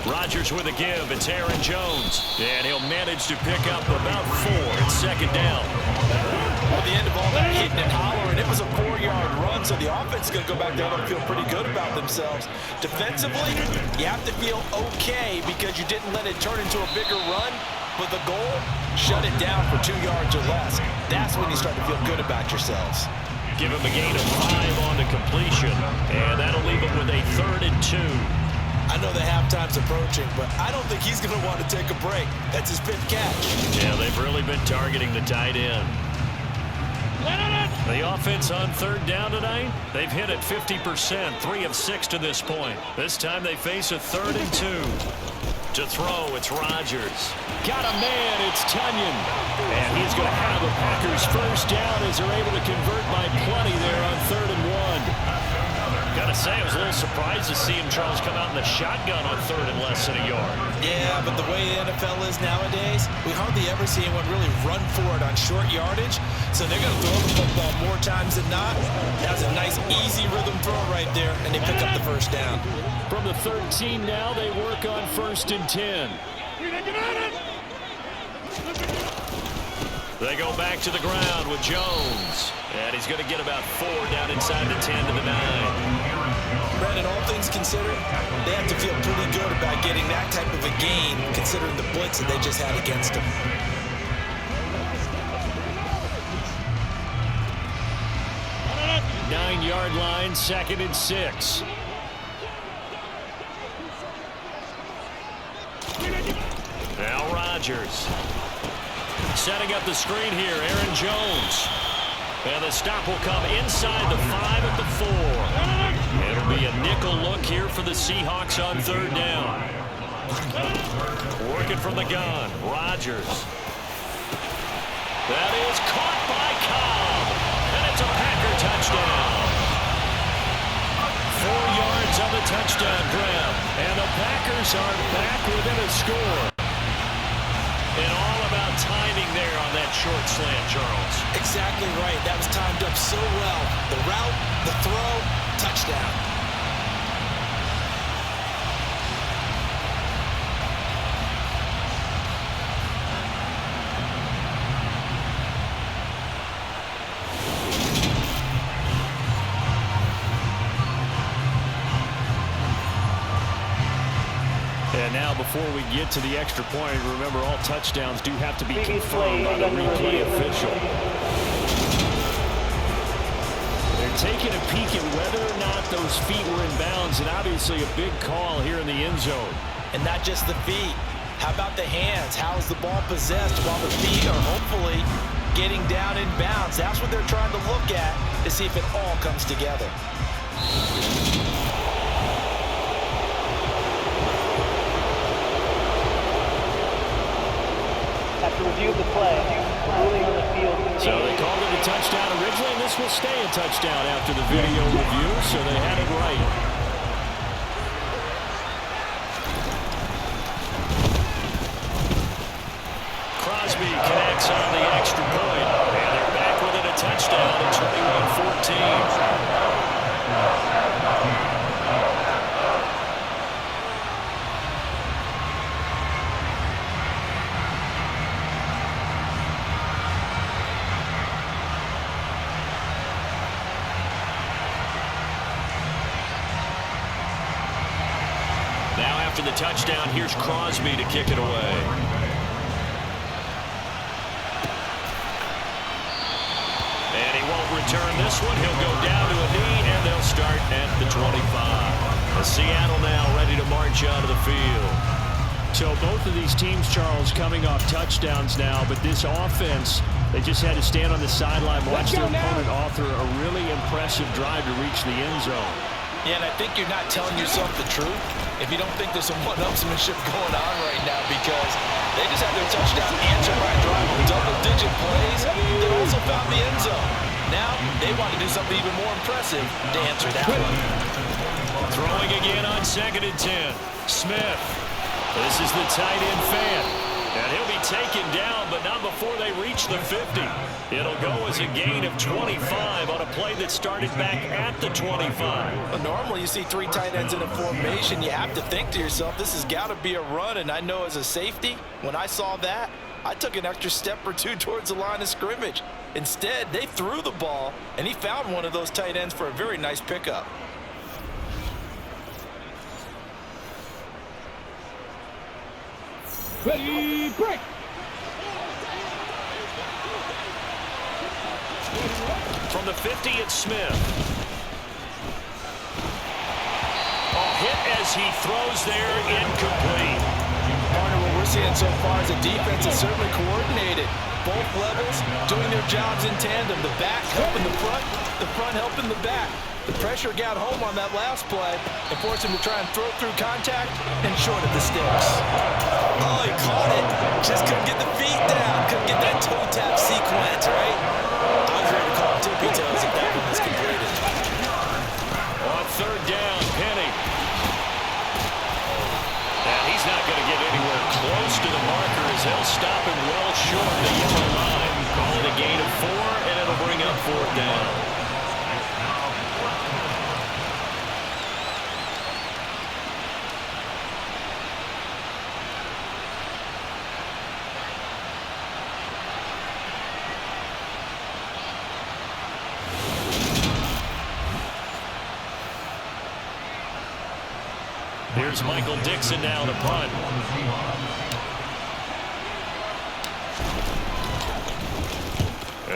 Rodgers with a give. It's Aaron Jones. And he'll manage to pick up about 4. It's second down. At the end of all that hitting and hollering, it was a 4-yard run, so the offense is going to go back there and feel pretty good about themselves. Defensively, you have to feel okay because you didn't let it turn into a bigger run, but the goal, shut it down for 2 yards or less. That's when you start to feel good about yourselves. Give him a gain of 5 on the completion, and that'll leave him with a 3rd and 2. I know the halftime's approaching, but I don't think he's going to want to take a break. That's his 5th catch. Yeah, they've really been targeting the tight end. The offense on 3rd down tonight, they've hit it 50%, 3 of 6 to this point. This time they face a 3rd and 2. To throw, it's Rodgers. Got a man, it's Tunyon. And he's going to have the Packers first down as they're able to convert by plenty there on 3rd and 1. Gotta say, I was a little surprised to see him, Charles, come out in the shotgun on 3rd and less than a yard. Yeah, but the way the NFL is nowadays, we hardly ever see anyone really run for it on short yardage. So they're going to throw the football more times than not. That was a nice, easy rhythm throw right there, and they pick up the first down. From the 13 now, they work on 1st and 10. They go back to the ground with Jones. And he's going to get about 4 down inside the 10 to the 9. Brandon, all things considered, they have to feel pretty good about getting that type of a gain, considering the blitz that they just had against them. Nine-yard line, 2nd and 6. Now Rodgers. Setting up the screen here, Aaron Jones. And the stop will come inside the 5 at the 4. It'll be a nickel look here for the Seahawks on 3rd down. Working from the gun, Rodgers. That is caught by Cobb. And it's a Packer touchdown. 4 yards on the touchdown grab. And the Packers are back within a score. And all about timing there on that short slant, Charles. Exactly right. That was timed up so well. The route, the throw, touchdown. And now before we get to the extra point, remember all touchdowns do have to be confirmed by the replay official. They're taking a peek at whether or not those feet were in bounds, and obviously a big call here in the end zone. And not just the feet. How about the hands? How is the ball possessed while the feet are hopefully getting down in bounds? That's what they're trying to look at to see if it all comes together. After review of the play, ruling on the field. So they called it a touchdown originally, and this will stay a touchdown after the video review, so they had it right. Crosby connects on the extra point, and they're back within a touchdown at 21-14. After the touchdown, here's Crosby to kick it away. And he won't return this one. He'll go down to a knee, and they'll start at the 25. Seattle now ready to march out of the field. So both of these teams, Charles, coming off touchdowns now, but this offense, they just had to stand on the sideline, watch their opponent author a really impressive drive to reach the end zone. Yeah, and I think you're not telling yourself the truth if you don't think there's some one-upsmanship going on right now, because they just had their touchdown answered by a drive with double-digit plays. They also found the end zone. Now they want to do something even more impressive to answer that one. Throwing again on 2nd and 10. Smith. This is the tight end fan. And he'll be taken down, but not before they reach the 50. It'll go as a gain of 25 on a play that started back at the 25. Well, normally you see 3 tight ends in a formation. You have to think to yourself, this has got to be a run. And I know as a safety, when I saw that, I took an extra step or 2 towards the line of scrimmage. Instead, they threw the ball, and he found one of those tight ends for a very nice pickup. Ready, break. From the 50, it's Smith. Hit as he throws there, incomplete. Partner, what we're seeing so far is the defense is certainly coordinated. Both levels doing their jobs in tandem. The back helping the front helping the back. The pressure got home on that last play and forced him to try and throw through contact and short of the sticks. Oh, he caught it. Just couldn't get the feet down. Couldn't get that toe tap sequence, right? I was ready to call him tippy toes if that one was completed. On 3rd down, Penny. And he's not going to get anywhere close to the marker as they'll stop him well short of the yellow line. Call it a gain of 4, and it'll bring up 4th down. Here's Michael Dixon now to punt.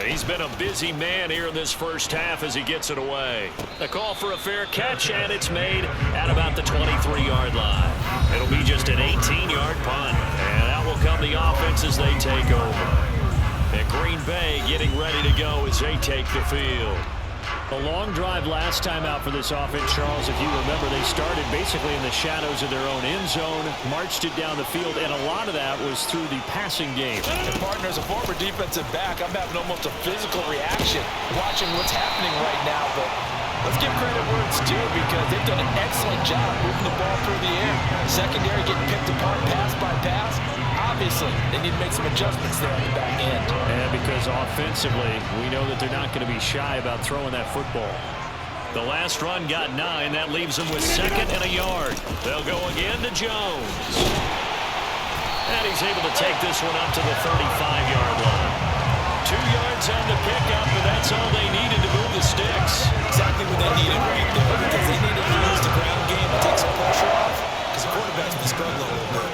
He's been a busy man here in this first half as he gets it away. A call for a fair catch, and it's made at about the 23-yard line. It'll be just an 18-yard punt, and out will come the offense as they take over. And Green Bay getting ready to go as they take the field. A long drive last time out for this offense, Charles. If you remember, they started basically in the shadows of their own end zone, marched it down the field, and a lot of that was through the passing game. And partner, as a former defensive back, I'm having almost a physical reaction watching what's happening right now. But let's give credit where it's due, because they've done an excellent job moving the ball through the air. Secondary getting picked apart pass by pass. Obviously, they need to make some adjustments there on the back end. And because offensively, we know that they're not going to be shy about throwing that football. The last run got 9. That leaves them with 2nd and a yard. They'll go again to Jones. And he's able to take this one up to the 35-yard line. 2 yards on the pickup, and that's all they needed to move the sticks. Exactly what they needed right there, because they needed to use the ground game to take some pressure off, because the quarterback's been struggling a little bit.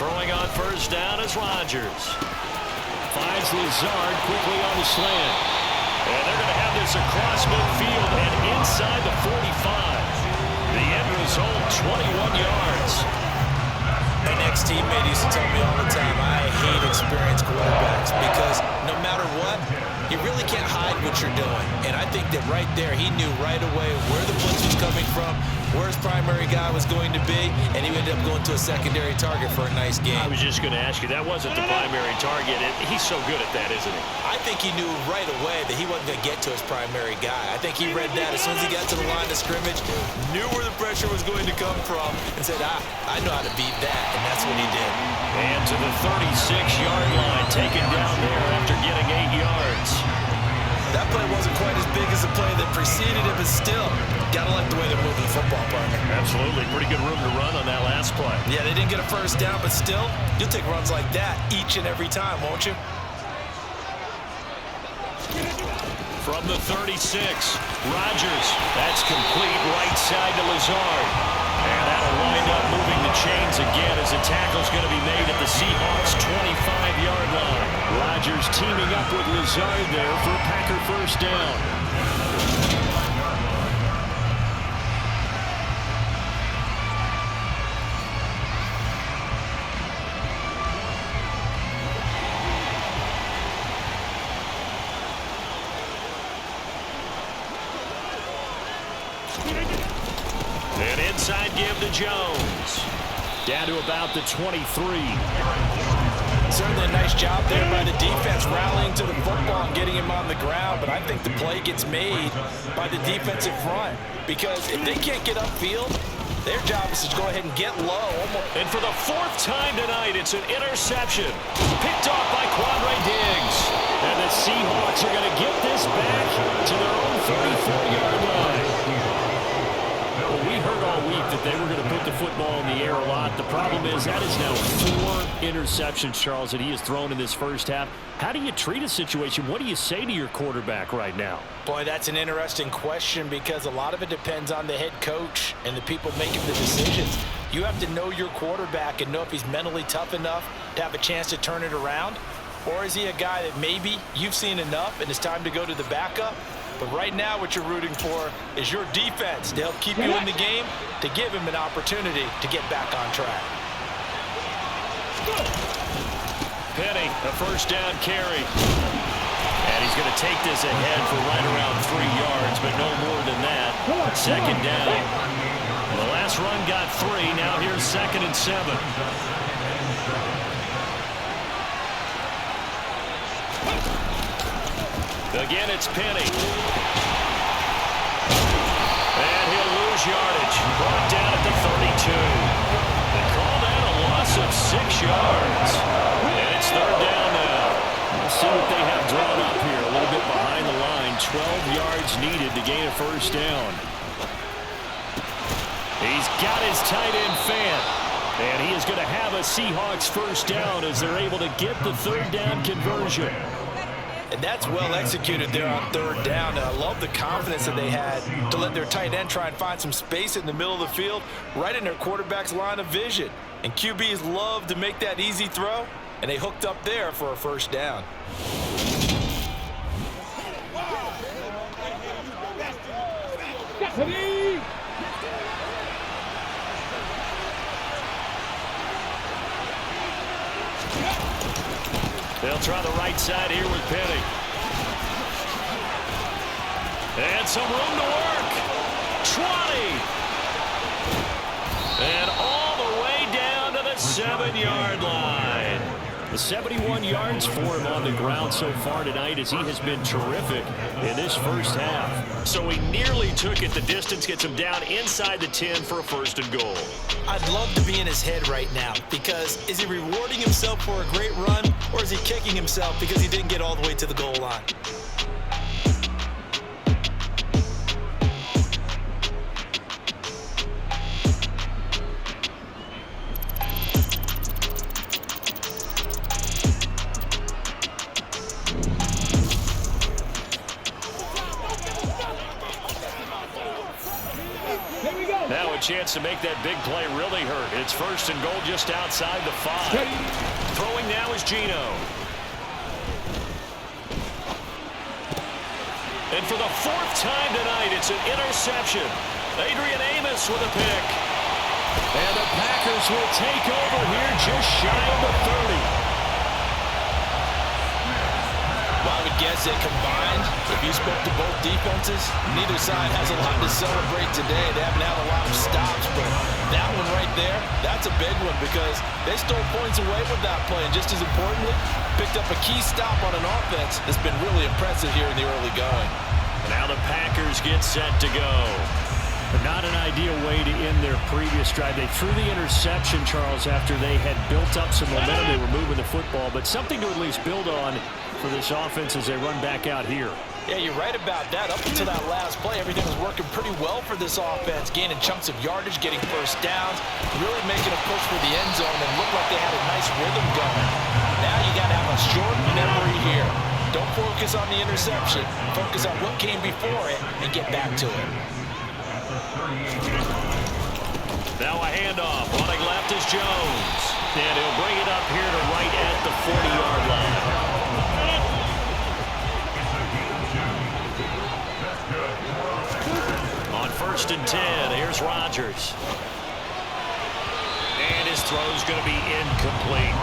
Throwing on first down is Rodgers. Finds Lazard quickly on the slant. And they're going to have this across midfield and inside the 45. The end result, 21 yards. My ex-teammate used to tell me all the time, I hate experienced quarterbacks, because no matter what, you really can't hide what you're doing. And I think that right there, he knew right away where the blitz was coming from, where his primary guy was going to be, and he ended up going to a secondary target for a nice game. I was just going to ask you, that wasn't the primary target. He's so good at that, isn't he? I think he knew right away that he wasn't going to get to his primary guy. I think he read that as soon as he got to the line of scrimmage, knew where the pressure was going to come from, and said, I know how to beat that, and that's what he did. And to the 36-yard line, taken down there after getting 8 yards. That play wasn't quite as big as the play that preceded it, but still, gotta like the way they're moving the football, partner. Absolutely. Pretty good room to run on that last play. Yeah, they didn't get a first down, but still, you'll take runs like that each and every time, won't you? From the 36, Rodgers. That's complete right side to Lazard. And that'll wind up moving the chains again as the tackle's going to be made at the Seahawks' 25-yard line. Rodgers teaming up with Lazard there for a Packer first down. And inside give to Jones. Down to about the 23. Certainly a nice job there by the defense, rallying to the football and getting him on the ground. But I think the play gets made by the defensive front, because if they can't get upfield, their job is to go ahead and get low. And for the 4th time tonight, it's an interception. Picked off by Quandre Diggs. And the Seahawks are going to get this back to their own 34-yard line. Well, we heard all week that they were going to put the football in the air a lot. The problem is that is now 4 interceptions, Charles, that he has thrown in this first half. How do you treat a situation? What do you say to your quarterback right now? Boy, that's an interesting question, because a lot of it depends on the head coach and the people making the decisions. You have to know your quarterback and know if he's mentally tough enough to have a chance to turn it around, or is he a guy that maybe you've seen enough and it's time to go to the backup. But right now what you're rooting for is your defense to help keep you in the game, to give him an opportunity to get back on track. Penny, a first down carry. And he's going to take this ahead for right around 3 yards, but no more than that. 2nd down. The last run got 3. Now here's 2nd and 7. Again, it's Penny. And he'll lose yardage. Brought down at the 32. They call that a loss of 6 yards. And it's 3rd down now. We'll see what they have drawn up here. A little bit behind the line. 12 yards needed to gain a first down. He's got his tight end fan. And he is going to have a Seahawks first down as they're able to get the 3rd down conversion. And that's well executed there on 3rd down. And I love the confidence that they had to let their tight end try and find some space in the middle of the field, right in their quarterback's line of vision. And QBs love to make that easy throw, and they hooked up there for a first down. They'll try the right side here with Penny. And some room to work. 20. And all the way down to the 7-yard line. The 71 yards for him on the ground so far tonight as he has been terrific in this first half. So he nearly took it the distance, gets him down inside the 10 for a 1st and goal. I'd love to be in his head right now because is he rewarding himself for a great run or is he kicking himself because he didn't get all the way to the goal line? Now a chance to make that big play really hurt. It's 1st and goal just outside the 5. Throwing now is Geno. And for the 4th time tonight, it's an interception. Adrian Amos with a pick. And the Packers will take over here just shy of the 30. Well, I would guess that combined, if you spoke to both defenses, neither side has a lot to celebrate today. They haven't had a lot of stops, but that one right there, that's a big one because they stole points away with that play. And just as importantly, picked up a key stop on an offense that's been really impressive here in the early going. Now the Packers get set to go. Not an ideal way to end their previous drive. They threw the interception, Charles, after they had built up some momentum. They were moving the football, but something to at least build on for this offense as they run back out here. Yeah, you're right about that. Up until that last play, everything was working pretty well for this offense, gaining chunks of yardage, getting 1st downs, really making a push for the end zone, and looked like they had a nice rhythm going. Now you got to have a short memory here. Don't focus on the interception. Focus on what came before it and get back to it. Now a handoff. Running left is Jones. And he'll bring it up here to right at the 40-yard line. On 1st and 10, here's Rodgers. And his throw's going to be incomplete.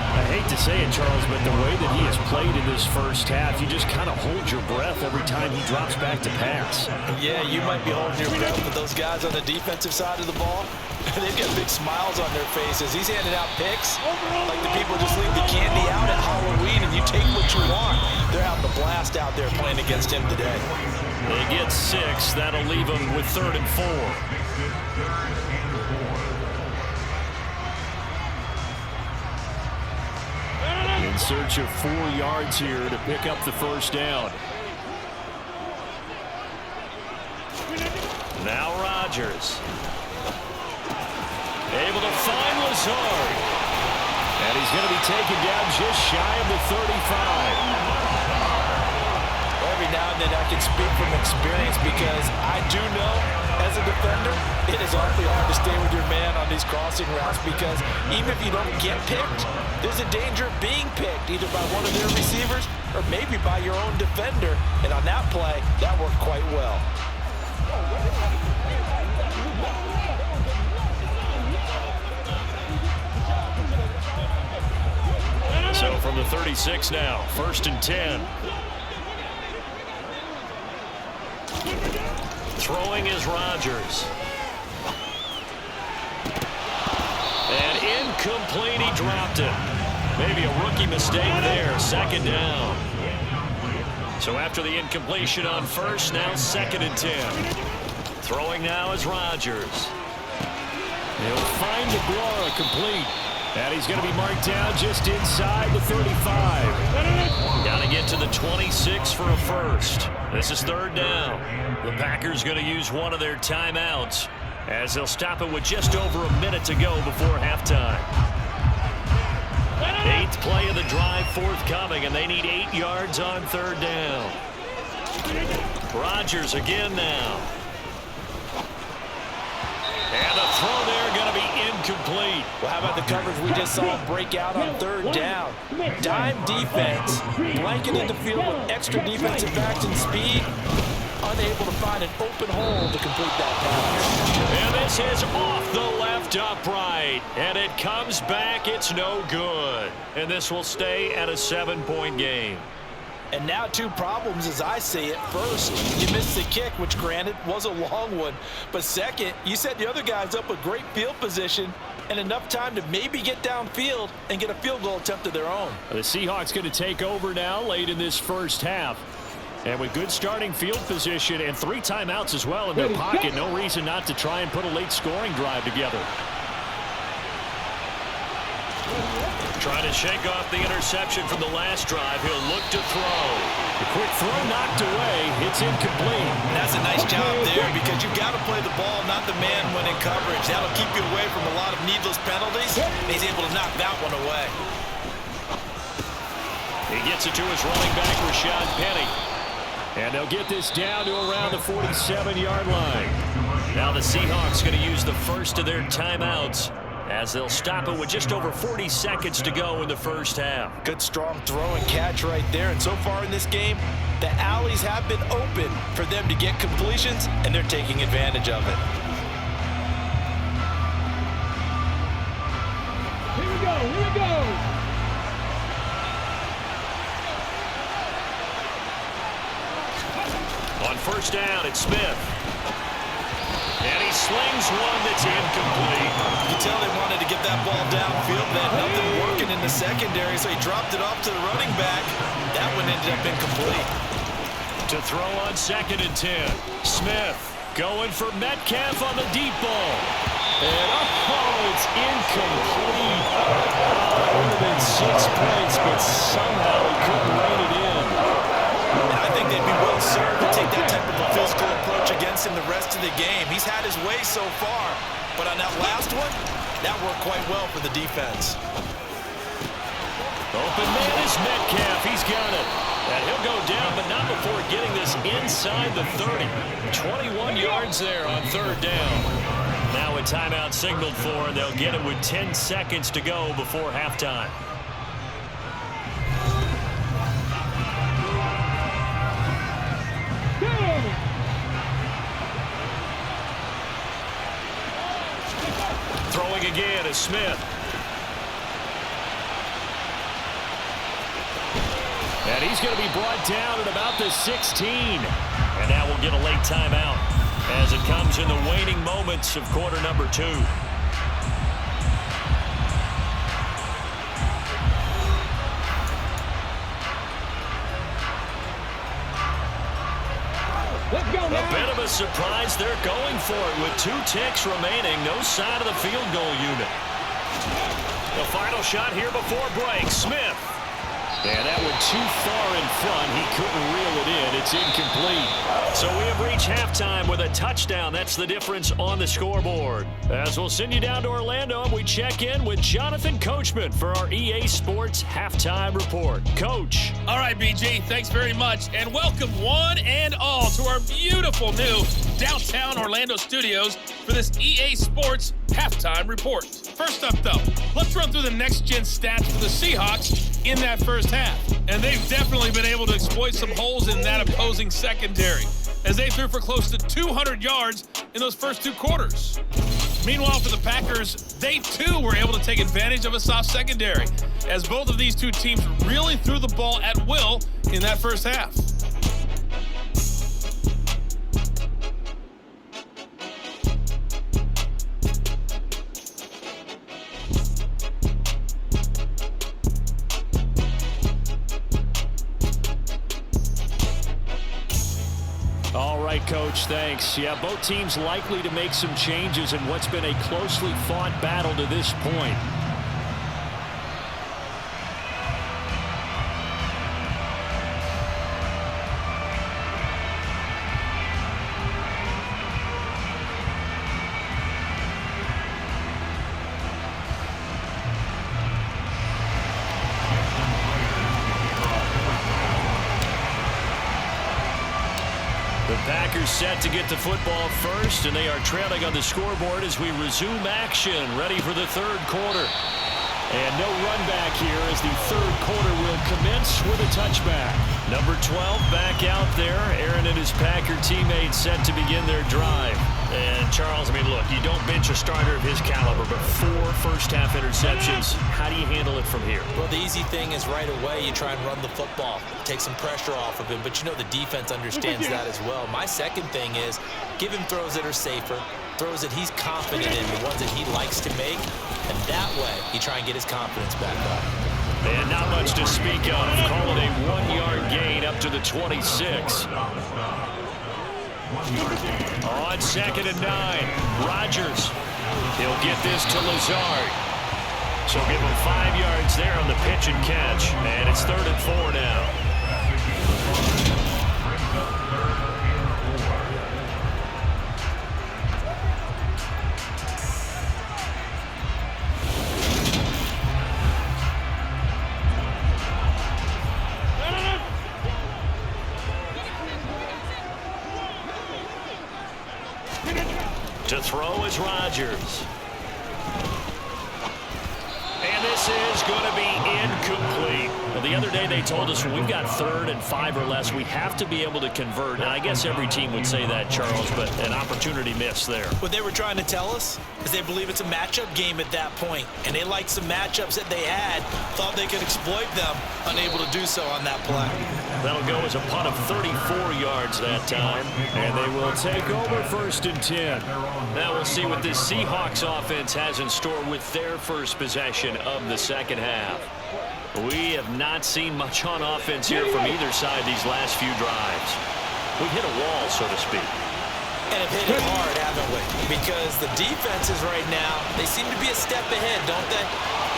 I hate to say it, Charles, but the way that he has played in this first half, you just kind of hold your breath every time he drops back to pass. Yeah, you might be holding your breath, but those guys on the defensive side of the ball, they've got big smiles on their faces. He's handing out picks like the people just leave the candy out at Halloween and you take what you want. They're having a blast out there playing against him today. They get 6. That'll leave them with 3rd and 4. In search of 4 yards here to pick up the 1st down. Now Rodgers. Able to find Lazard. And he's going to be taken down just shy of the 35. Every now and then I can speak from experience because I do know as a defender it is awfully hard to stay with your man on these crossing routes because even if you don't get picked, there's a danger of being picked either by one of their receivers or maybe by your own defender. And on that play, that worked quite well. So from the 36 now, 1st and 10. Throwing is Rodgers. And incomplete, he dropped it. Maybe a rookie mistake there, 2nd down. So after the incompletion on 1st, now 2nd and 10. Throwing now is Rodgers. He'll find the Guara complete. And he's going to be marked down just inside the 35. Got to get to the 26 for a 1st. This is 3rd down. The Packers going to use one of their timeouts as they'll stop it with just over a minute to go before halftime. 8th play of the drive forthcoming, and they need 8 yards on 3rd down. Rodgers again now. And the throw there going to be incomplete. Well, how about the coverage we just saw break out on 3rd down? Dime defense, blanketed the field with extra defensive backs and speed. unable to find an open hole to complete that pass. And this is off the left upright. And it comes back. It's no good. And this will stay at a 7-point game. And now 2 problems as I see it. First, you missed the kick, which granted was a long one. But second, you set the other guys up with great field position and enough time to maybe get downfield and get a field goal attempt of their own. The Seahawks going to take over now late in this first half. And with good starting field position and 3 timeouts as well in their pocket, no reason not to try and put a late scoring drive together. Trying to shake off the interception from the last drive. He'll look to throw. The quick throw knocked away. It's incomplete. That's a nice job there because you've got to play the ball, not the man when in coverage. That'll keep you away from a lot of needless penalties. He's able to knock that one away. He gets it to his running back, Rashad Penny. And they'll get this down to around the 47-yard line. Now the Seahawks going to use the first of their timeouts as they'll stop it with just over 40 seconds to go in the first half. Good strong throw and catch right there. And so far in this game, the alleys have been open for them to get completions, and they're taking advantage of it. Here we go, here we go. On first down, it's Smith. And he slings one that's incomplete. You can tell they wanted to get that ball downfield. They had nothing working in the secondary, so he dropped it off to the running back. That one ended up incomplete. To throw on 2nd and 10. Smith going for Metcalf on the deep ball. And it's incomplete. That would have been 6 points, but somehow he couldn't rein it in. And I think they'd be well served to take that type of a physical approach against him the rest of the game. He's had his way so far, but on that last one, that worked quite well for the defense. Open man is Metcalf. He's got it. And he'll go down, but not before getting this inside the 30. 21 yards there on 3rd down. Now a timeout signaled for, and they'll get it with 10 seconds to go before halftime. Throwing again is Smith. And he's going to be brought down at about the 16. And now we'll get a late timeout as it comes in the waning moments of quarter number 2. Let's go now. A bit of a surprise. They're going for it with 2 ticks remaining. No sign of the field goal unit. The final shot here before break. Smith. And that one too far in front. He couldn't reel it in. It's incomplete. So we have reached halftime with a touchdown. That's the difference on the scoreboard. As we'll send you down to Orlando, and we check in with Jonathan Coachman for our EA Sports Halftime Report. Coach. All right, BG, thanks very much. And welcome one and all to our beautiful new downtown Orlando studios for this EA Sports Halftime Report. First up, though, let's run through the next-gen stats for the Seahawks in that first half. And they've definitely been able to exploit some holes in that opposing secondary, as they threw for close to 200 yards in those first 2 quarters. Meanwhile, for the Packers, they too were able to take advantage of a soft secondary, as both of these 2 teams really threw the ball at will in that first half. All right, Coach, thanks. Yeah, both teams likely to make some changes in what's been a closely fought battle to this point. Packers set to get the football first, and they are trailing on the scoreboard as we resume action, ready for the 3rd quarter. And no run back here as as the third quarter will commence with a touchback. Number 12 back out there. Aaron and his Packer teammates set to begin their drive. And Charles, I mean, look, you don't bench a starter of his caliber, but 4 first-half interceptions. How do you handle it from here? Well, the easy thing is right away you try and run the football, take some pressure off of him, but you know the defense understands that as well. My second thing is give him throws that are safer, throws that he's confident in, the ones that he likes to make, and that way you try and get his confidence back up. And not much to speak of. Call it a 1-yard gain up to the 26. On 2nd and 9, Rodgers. He'll get this to Lazard. So give him 5 yards there on the pitch and catch. And it's 3rd and 4 now. To throw is Rodgers. And this is going to be incomplete. Well, the other day they told us when we've got 3rd and 5 or less, we have to be able to convert. And I guess every team would say that, Charles, but an opportunity missed there. What they were trying to tell us is they believe it's a matchup game at that point, and they liked some matchups that they had, thought they could exploit them, unable to do so on that play. That'll go as a punt of 34 yards that time. And they will take over 1st and 10. Now we'll see what this Seahawks offense has in store with their first possession of the second half. We have not seen much on offense here from either side these last few drives. We've hit a wall, so to speak. And have hit it hard, haven't we? Because the defenses right now, they seem to be a step ahead, don't they?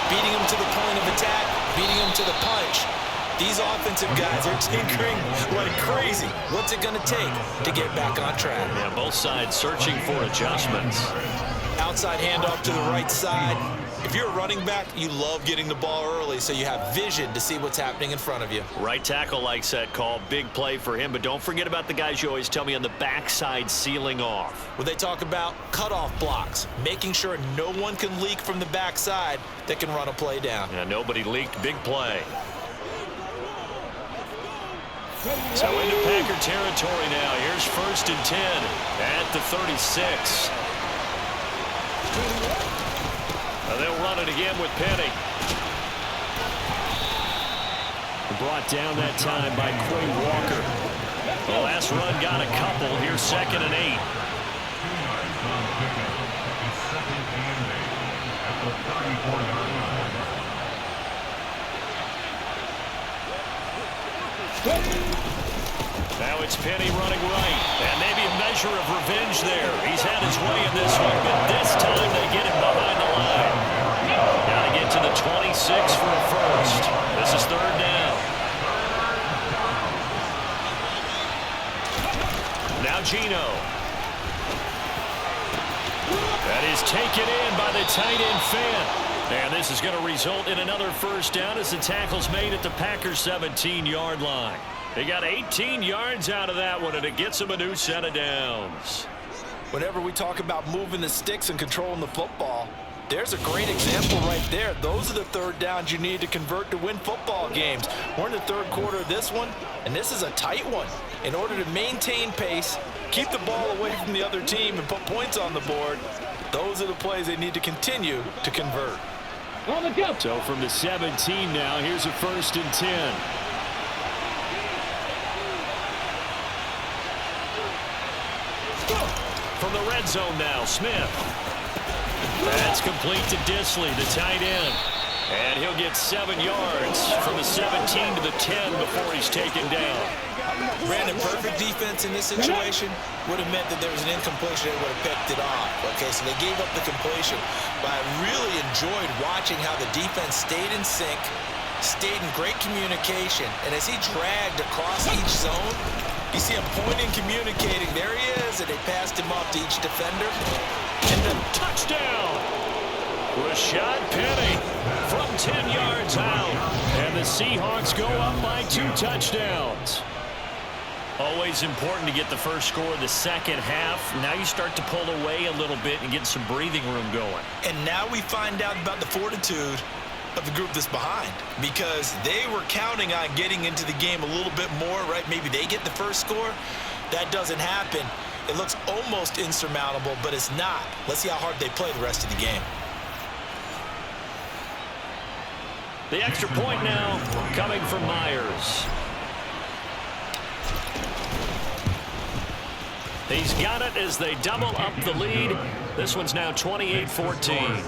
Beating them to the point of attack, beating them to the punch. These offensive guys are tinkering like crazy. What's it going to take to get back on track? Yeah, both sides searching for adjustments. Outside handoff to the right side. If you're a running back, you love getting the ball early so you have vision to see what's happening in front of you. Right tackle likes that call. Big play for him, but don't forget about the guys you always tell me on the backside sealing off. Well, they talk about cutoff blocks, making sure no one can leak from the backside that can run a play down. Yeah, nobody leaked. Big play. So into Packer territory now. Here's 1st and 10 at the 36. They'll run it again with Penny. Brought down that time by Quay Walker. The last run got a couple. Here's 2nd and 8. Now it's Penny running right. And maybe a measure of revenge there. He's had his way in this one, but this time they get him behind the line. Got to get to the 26 for a first. This is 3rd down. Now Geno. That is taken in by the tight end Fant. And this is going to result in another first down as the tackle's made at the Packers' 17-yard line. They got 18 yards out of that one, and it gets them a new set of downs. Whenever we talk about moving the sticks and controlling the football, there's a great example right there. Those are the 3rd downs you need to convert to win football games. We're in the 3rd quarter of this one, and this is a tight one. In order to maintain pace, keep the ball away from the other team, and put points on the board, those are the plays they need to continue to convert. So from the 17 now, here's a 1st and 10. From the red zone now, Smith. That's complete to Disley, the tight end. And he'll get 7 yards from the 17 to the 10 before he's taken down. Brandon, perfect defense in this situation would have meant that there was an incompletion that would have picked it off. Okay, so they gave up the completion. But I really enjoyed watching how the defense stayed in sync, stayed in great communication. And as he dragged across each zone, you see him pointing, communicating. There he is, and they passed him off to each defender. And the touchdown! Rashad Penny from 10 yards out. And the Seahawks go up by 2 touchdowns. Always important to get the first score of the second half. Now you start to pull away a little bit and get some breathing room going. And now we find out about the fortitude of the group that's behind, because they were counting on getting into the game a little bit more, right? Maybe they get the first score. That doesn't happen. It looks almost insurmountable, but it's not. Let's see how hard they play the rest of the game. The extra point now coming from Myers. He's got it as they double up the lead. This one's now 28-14.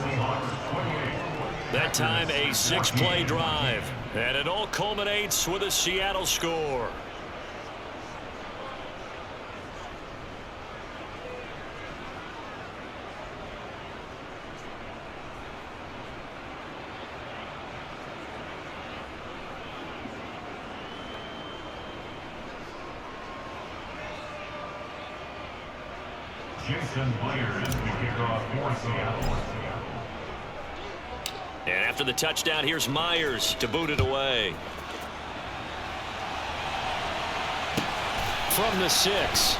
That time a 6-play drive. And it all culminates with a Seattle score. And after the touchdown, here's Myers to boot it away. From the 6.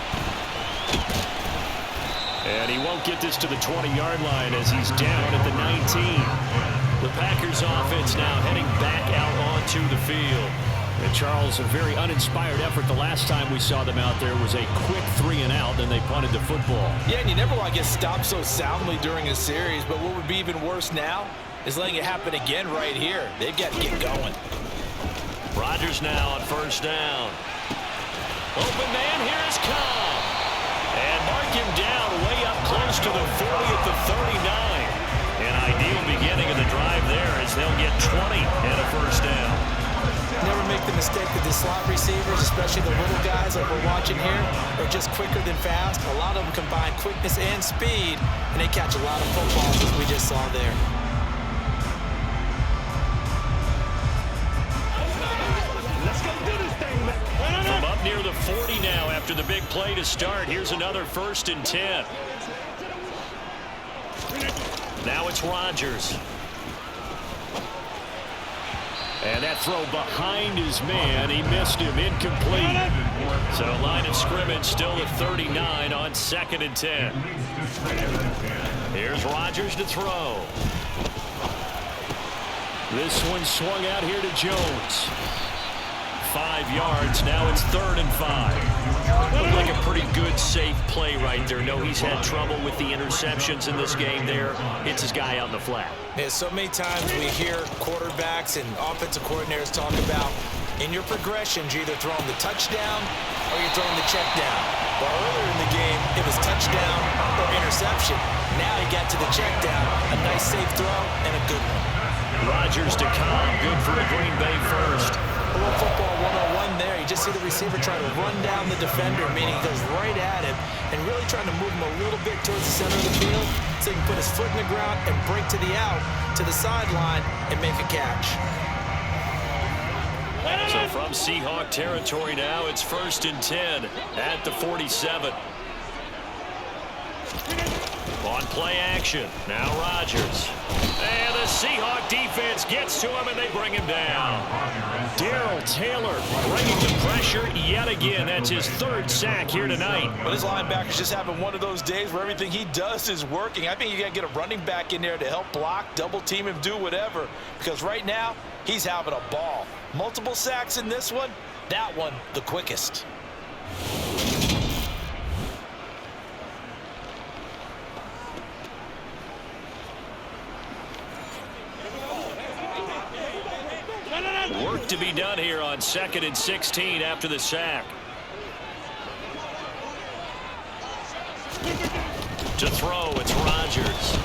And he won't get this to the 20-yard line as he's down at the 19. The Packers offense now heading back out onto the field. And Charles, a very uninspired effort. The last time we saw them out there was a quick 3-and-out, then they punted the football. Yeah, and you never want to get stopped so soundly during a series, but what would be even worse now is letting it happen again right here. They've got to get going. Rodgers now on first down. Open man, here is Cobb. And mark him down way up close to the 40 at the 39. An ideal beginning of the drive there as they'll get 20 and a first down. Never make the mistake that the slot receivers, especially the little guys like we're watching here, are just quicker than fast. A lot of them combine quickness and speed, and they catch a lot of footballs as we just saw there. Let's go do this thing, man. From up near the 40 now after the big play to start. Here's another 1st and 10. Now it's Rodgers. And that throw behind his man, he missed him, incomplete. So line of scrimmage still at 39 on 2nd and 10. Here's Rodgers to throw. This one swung out here to Jones. 5 yards, now it's 3rd and 5. Looked like a pretty good, safe play right there. No, he's had trouble with the interceptions in this game there. Hits his guy out in the flat. Yeah, so many times we hear quarterbacks and offensive coordinators talk about in your progressions, you're either throwing the touchdown or you're throwing the check down. Well, earlier in the game, it was touchdown or interception. Now he got to the check down. A nice, safe throw and a good one. Rodgers to Cobb, good for a Green Bay first. A little football 101 there. You just see the receiver try to run down the defender, meaning he goes right at him and really trying to move him a little bit towards the center of the field so he can put his foot in the ground and break to the out, to the sideline, and make a catch. So from Seahawk territory now, it's 1st and 10 at the 47. On play action, now Rodgers. And the Seahawk defense gets to him, and they bring him down. Darrell Taylor bringing the pressure yet again. That's his 3rd sack here tonight. But his linebackers just having one of those days where everything he does is working. I think you got to get a running back in there to help block, double team him, do whatever. Because right now, he's having a ball. Multiple sacks in this one, that one the quickest. Work to be done here on 2nd and 16 after the sack. To throw, it's Rodgers.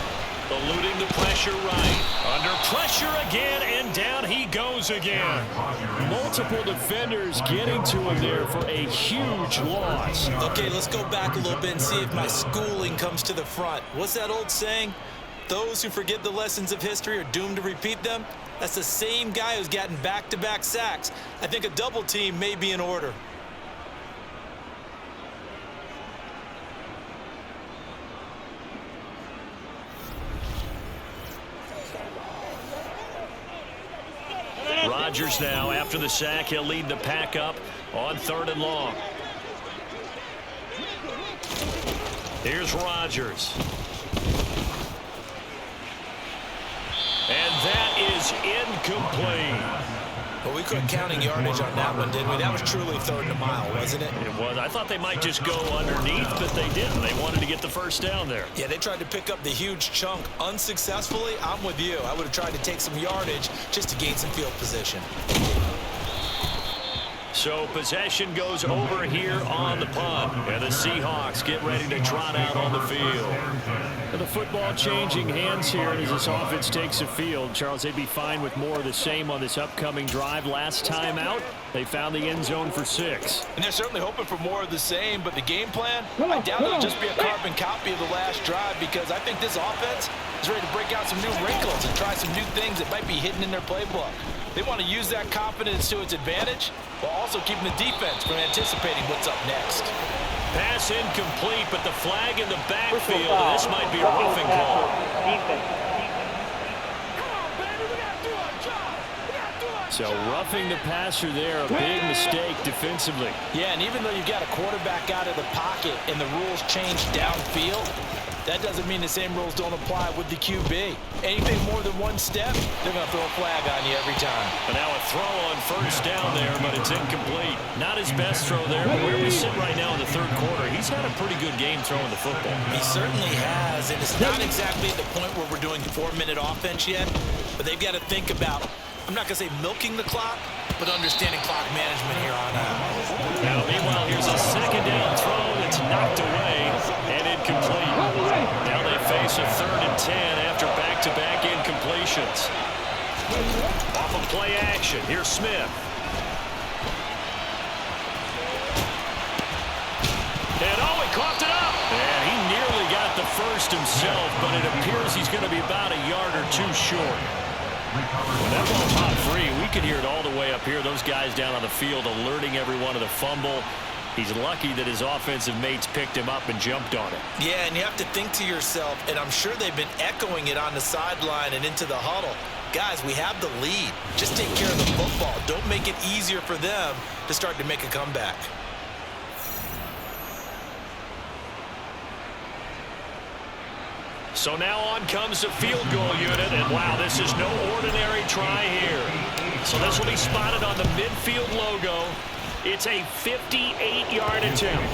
Eluding the pressure right. Under pressure again, and down he goes again. Multiple defenders getting to him there for a huge loss. Okay, let's go back a little bit and see if my schooling comes to the front. What's that old saying? Those who forget the lessons of history are doomed to repeat them. That's the same guy who's gotten back-to-back sacks. I think a double team may be in order. Rodgers now, after the sack, he'll lead the pack up on 3rd and long. Here's Rodgers. And that is is incomplete. Well, we quit counting yardage on that one, didn't we? That was truly third and a mile, wasn't it? It was. I thought they might just go underneath, but they didn't. They wanted to get the first down there. Yeah, they tried to pick up the huge chunk unsuccessfully. I'm with you. I would have tried to take some yardage just to gain some field position. So possession goes over here on the punt. And the Seahawks get ready to trot out on the field. And the football changing hands here as this offense takes the field. Charles, they'd be fine with more of the same on this upcoming drive. Last time out, they found the end zone for 6. And they're certainly hoping for more of the same, but the game plan, I doubt it'll just be a carbon copy of the last drive, because I think this offense is ready to break out some new wrinkles and try some new things that might be hidden in their playbook. They want to use that confidence to its advantage, while also keeping the defense from anticipating what's up next. Pass incomplete, but the flag in the backfield. This might be a roughing call. So roughing the passer there, a big mistake defensively. Yeah, and even though you've got a quarterback out of the pocket and the rules change downfield, that doesn't mean the same rules don't apply with the QB. Anything more than one step, they're going to throw a flag on you every time. And now a throw on first down there, but it's incomplete. Not his best throw there, but where we sit right now in the third quarter, he's had a pretty good game throwing the football. He certainly has, and it's not exactly at the point where we're doing 4-minute offense yet, but they've got to think about, I'm not going to say milking the clock, but understanding clock management here on out. Now, meanwhile, here's a second down throw that's knocked away and incomplete. Now they face a 3rd and 10 after back-to-back incompletions. Off of play action, here's Smith. And oh, he coughed it up. And he nearly got the first himself, but it appears he's going to be about a yard or two short. When that ball popped free, we could hear it all the way up here. Those guys down on the field alerting everyone of the fumble. He's lucky that his offensive mates picked him up and jumped on it. Yeah, and you have to think to yourself, and I'm sure they've been echoing it on the sideline and into the huddle. Guys, we have the lead. Just take care of the football. Don't make it easier for them to start to make a comeback. So now on comes the field goal unit, and wow, this is no ordinary try here. So this will be spotted on the midfield logo. It's a 58-yard attempt.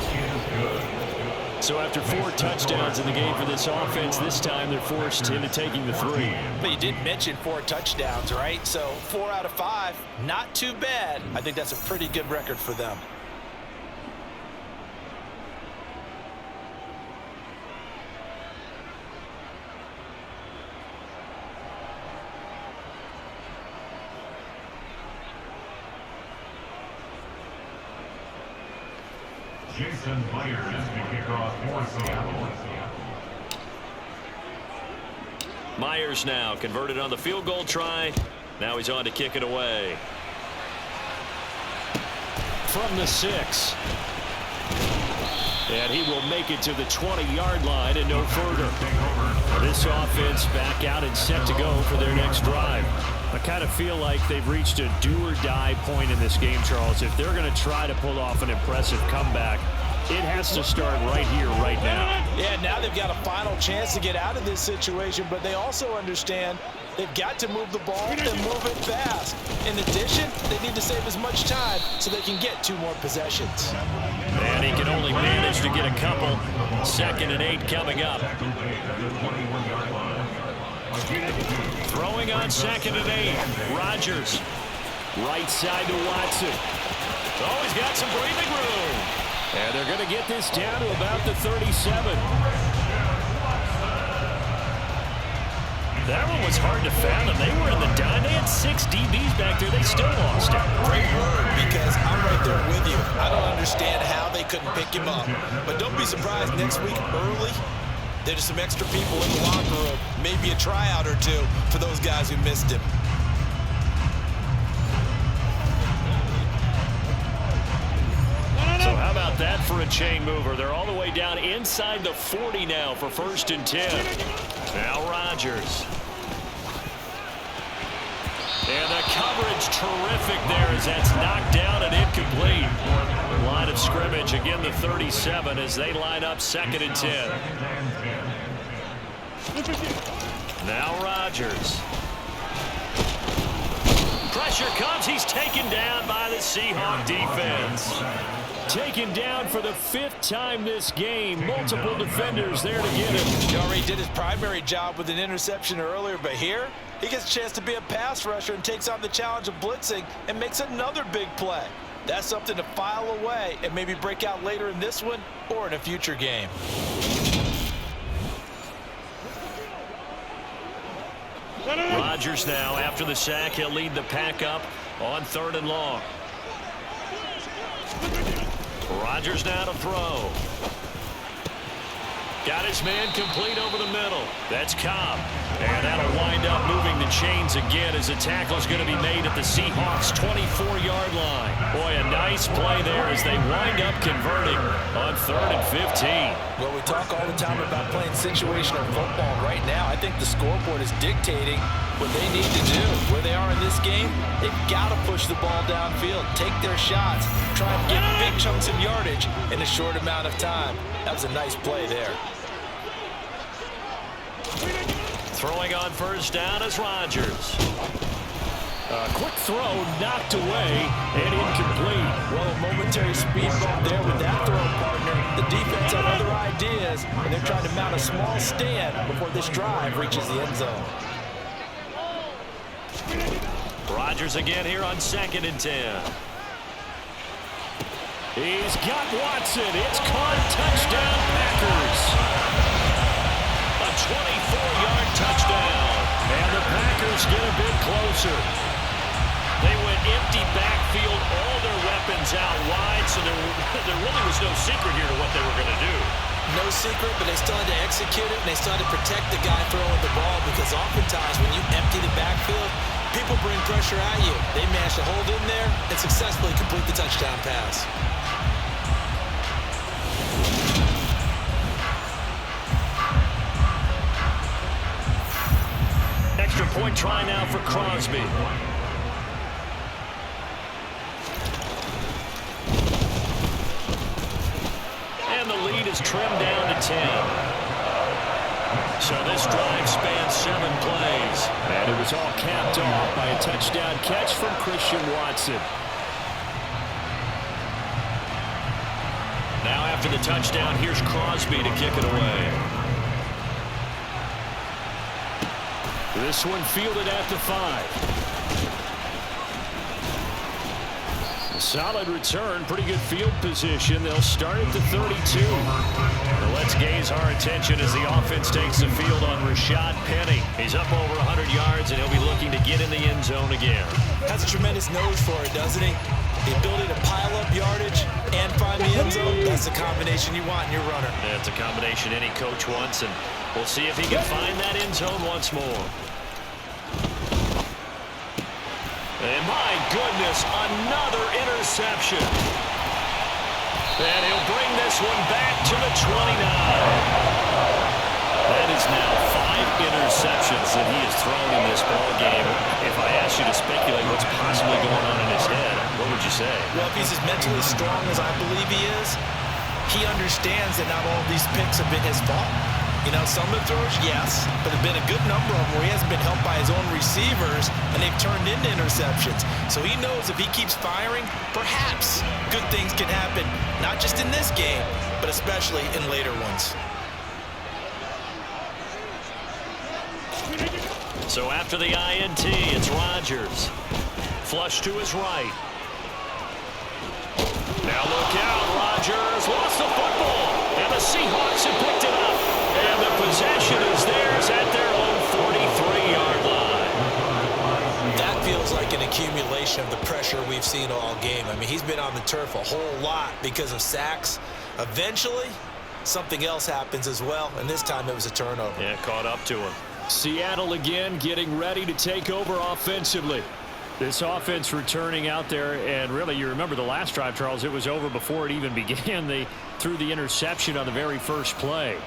So after 4 touchdowns in the game for this offense, this time they're forced into taking the 3. But you did mention 4 touchdowns, right? So 4 out of 5, not too bad. I think that's a pretty good record for them. Jason Myers to kick off for Seattle. Myers now converted on the field goal try. Now he's on to kick it away. From the 6. And he will make it to the 20-yard line and no further. This offense back out and set to go for their next drive. I kind of feel like they've reached a do-or-die point in this game, Charles. If they're going to try to pull off an impressive comeback, it has to start right here, right now. Yeah, now they've got a final chance to get out of this situation, but they also understand they've got to move the ball and move it fast. In addition, they need to save as much time so they can get 2 more possessions. And he can only manage to get a couple. 2nd and 8 coming up. Throwing on 2nd and 8. Rodgers. Right side to Watson. Oh, he's got some breathing room. And they're going to get this down to about the 37. That one was hard to fathom. They were in the dime. They had 6 DBs back there. They still lost it. Great word, because I'm right there with you. I don't understand how they couldn't pick him up. But don't be surprised next week early, there's some extra people in the locker room. Maybe a tryout or 2 for those guys who missed him. So how about that for a chain mover? They're all the way down inside the 40 now for 1st and 10. Now Rodgers. And the coverage terrific there as that's knocked down and incomplete. Line of scrimmage, again the 37 as they line up 2nd and 10. Now Rodgers. pressure comes. He's taken down by the Seahawks defense. Taken down for the 5th time this game. Multiple defenders there to get him. He already did his primary job with an interception earlier, but here he gets a chance to be a pass rusher and takes on the challenge of blitzing and makes another big play. That's something to file away and maybe break out later in this one or in a future game. Rodgers now, after the sack, he'll lead the pack up on 3rd and long. Rodgers now to throw. Got his man complete over the middle. That's Cobb. And that'll wind up moving the chains again as the tackle's going to be made at the Seahawks' 24-yard line. Boy, a nice play there as they wind up converting on 3rd and 15. Well, we talk all the time about playing situational football. Right now, I think the scoreboard is dictating what they need to do. Where they are in this game, they've got to push the ball downfield, take their shots, try and get big chunks of yardage in a short amount of time. That was a nice play there. Throwing on 1st down is Rodgers. A quick throw knocked away and incomplete. Well, a momentary speed bump there with that throw partner. The defense had other ideas, and they're trying to mount a small stand before this drive reaches the end zone. Rodgers again here on 2nd and 10. He's got Watson. It's caught. Touchdown, Packers. A 24-yard touchdown. And the Packers get a bit closer. They went empty backfield, all their weapons out wide, so there really was no secret here to what they were going to do. No secret, but they still had to execute it, and they still had to protect the guy throwing the ball, because oftentimes when you empty the backfield, people bring pressure at you. They managed to hold in there and successfully complete the touchdown pass. Extra point try now for Crosby. And the lead is trimmed down to 10. So this drive spans 7 plays. And it was all capped off by a touchdown catch from Christian Watson. Now after the touchdown, here's Crosby to kick it away. This one fielded at the 5. Solid return, pretty good field position. They'll start at the 32. Now let's gaze our attention as the offense takes the field on Rashad Penny. He's up over 100 yards, and he'll be looking to get in the end zone again. Has a tremendous nose for it, doesn't he? The ability to pile up yardage and find the end zone, that's the combination you want in your runner. That's a combination any coach wants, and we'll see if he can find that end zone once more. And my goodness, another interception. And he'll bring this one back to the 29. That is now 5 interceptions that he has thrown in this ball game. If I asked you to speculate what's possibly going on in his head, what would you say? Well, if he's as mentally strong as I believe he is, he understands that not all of these picks have been his fault. You know, some of the throws, yes, but there have been a good number of them where he hasn't been helped by his own receivers, and they've turned into interceptions. So he knows if he keeps firing, perhaps good things can happen, not just in this game, but especially in later ones. So after the INT, it's Rodgers. Flush to his right. Now look out, Rodgers lost the football, and the Seahawks have picked it up. And the possession is theirs at their own 43-yard line. That feels like an accumulation of the pressure we've seen all game. I mean, he's been on the turf a whole lot because of sacks. Eventually, something else happens as well, and this time it was a turnover. Yeah, caught up to him. Seattle again getting ready to take over offensively. This offense returning out there, and really, you remember the last drive, Charles, it was over before it even began. They threw the interception on the very first play.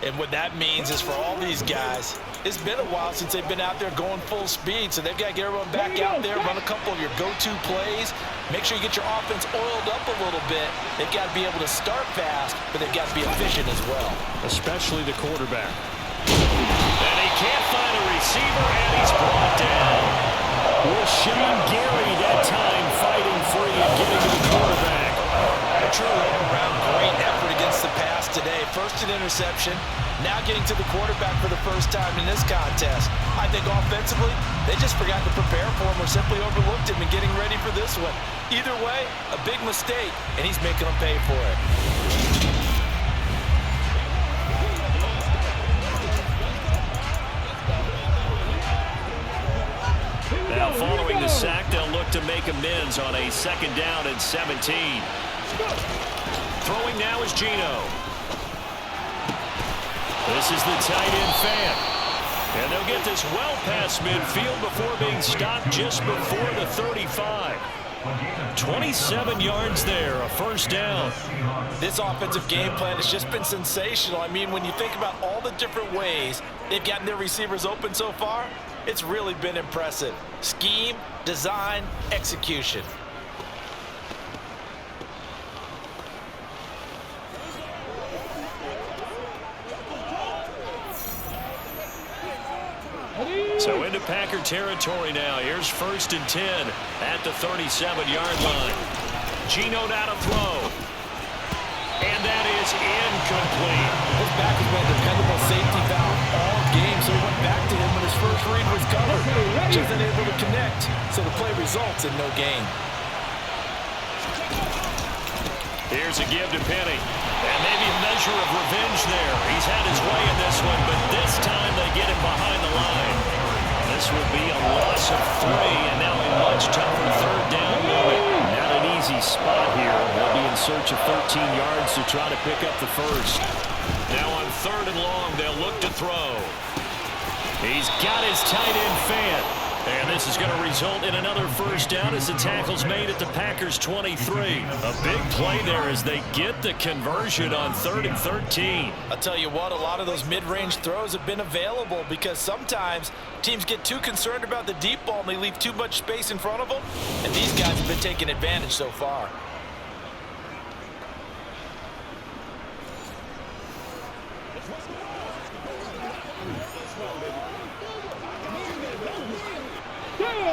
And what that means is for all these guys, it's been a while since they've been out there going full speed, so they've got to get everyone back out there, run a couple of your go-to plays, make sure you get your offense oiled up a little bit. They've got to be able to start fast, but they've got to be efficient as well. Especially the quarterback. And he can't find a receiver, and he's brought down. With Shane Gary that time fighting free and getting to the quarterback. A true all-around great effort against the pass today. First an interception, now getting to the quarterback for the first time in this contest. I think offensively, they just forgot to prepare for him or simply overlooked him in getting ready for this one. Either way, a big mistake, and he's making them pay for it. Now following the sack, they'll look to make amends on a 2nd down and 17. Throwing now is Geno. This is the tight end fan. And they'll get this well past midfield before being stopped just before the 35. 27 yards there, a 1st down. This offensive game plan has just been sensational. I mean, when you think about all the different ways they've gotten their receivers open so far, it's really been impressive. Scheme, design, execution. So into Packer territory now. Here's 1st and 10 at the 37-yard line. Geno now to throw. And that is incomplete. His back has been a dependable safety valve all game, so he went back to him when his first read was covered. Just unable to connect, so the play results in no gain. Here's a give to Penny. And maybe a measure of revenge there. He's had his way in this one, but this time they get him behind the line. This would be a loss of 3, and now a much tougher 3rd down moment. Not an easy spot here. They'll be in search of 13 yards to try to pick up the 1st. Now on 3rd and long, they'll look to throw. He's got his tight end fan. And this is going to result in another 1st down as the tackle's made at the Packers' 23. A big play there as they get the conversion on 3rd and 13. I'll tell you what, a lot of those mid-range throws have been available because sometimes teams get too concerned about the deep ball and they leave too much space in front of them. And these guys have been taking advantage so far.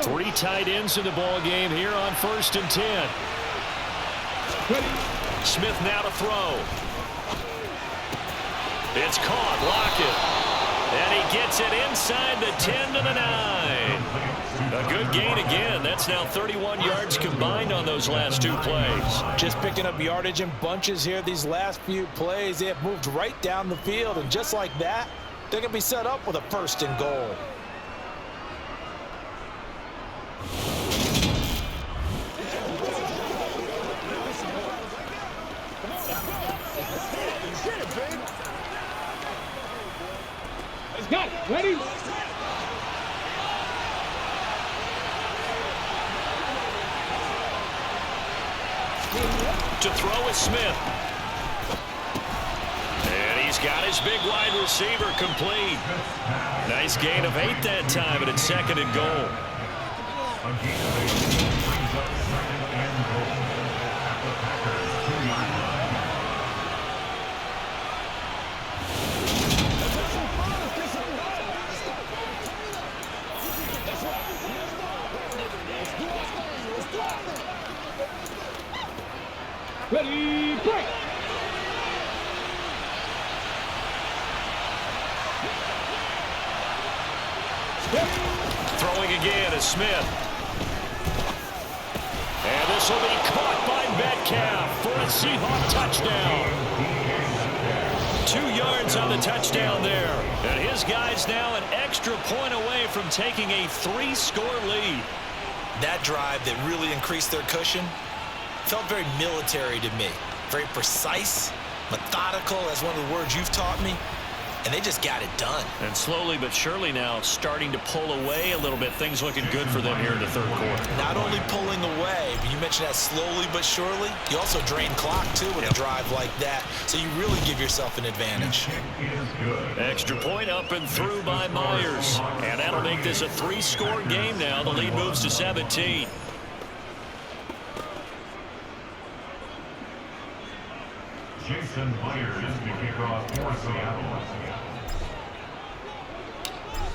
Three tight ends in the ball game here on 1st and 10. Smith now to throw. It's caught. Lockett. And he gets it inside the 10 to the 9. A good gain again. That's now 31 yards combined on those last 2 plays. Just picking up yardage in bunches here these last few plays. They have moved right down the field, and just like that, they're going to be set up with a 1st and goal. Got it. Ready? To throw is Smith. And he's got his big wide receiver complete. Nice gain of 8 that time, and it's 2nd and goal. Ready, break! Throwing again is Smith. And this will be caught by Metcalf for a Seahawks touchdown. 2 yards on the touchdown there. And his guys now an extra point away from taking a 3-score lead. That drive that really increased their cushion felt very military to me. Very precise, methodical, as one of the words you've taught me. And they just got it done. And slowly but surely now starting to pull away a little bit. Things looking good for them here in the 3rd quarter. Not only pulling away, but you mentioned that slowly but surely. You also drain clock, too, with a drive like that. So you really give yourself an advantage. Extra point up and through by Myers. And that'll make this a 3-score game now. The lead moves to 17. Jason Myers to kick off for Seattle.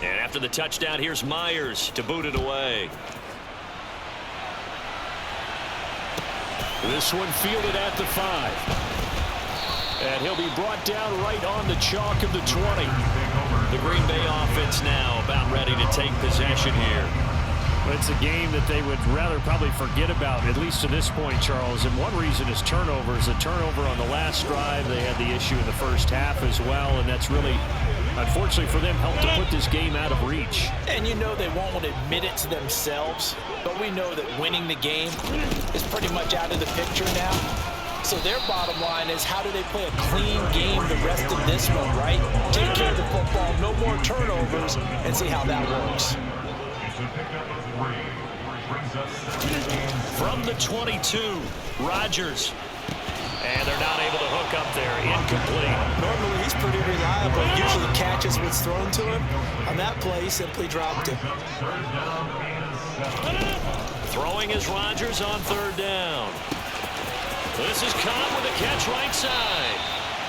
And after the touchdown, here's Myers to boot it away. This one fielded at the 5. And he'll be brought down right on the chalk of the 20. The Green Bay offense now about ready to take possession here. But it's a game that they would rather probably forget about, at least to this point, Charles. And one reason is turnovers. A turnover on the last drive. They had the issue in the first half as well. And that's really, unfortunately for them, helped to put this game out of reach. And you know they won't want to admit it to themselves. But we know that winning the game is pretty much out of the picture now. So their bottom line is, how do they play a clean game the rest of this one, right? Take care of the football, no more turnovers, and see how that works. From the 22, Rodgers. And they're not able to hook up there. Incomplete. Normally he's pretty reliable. Usually catches what's thrown to him. On that play, he simply dropped it. Throwing is Rodgers on 3rd down. This is Cobb with a catch right side.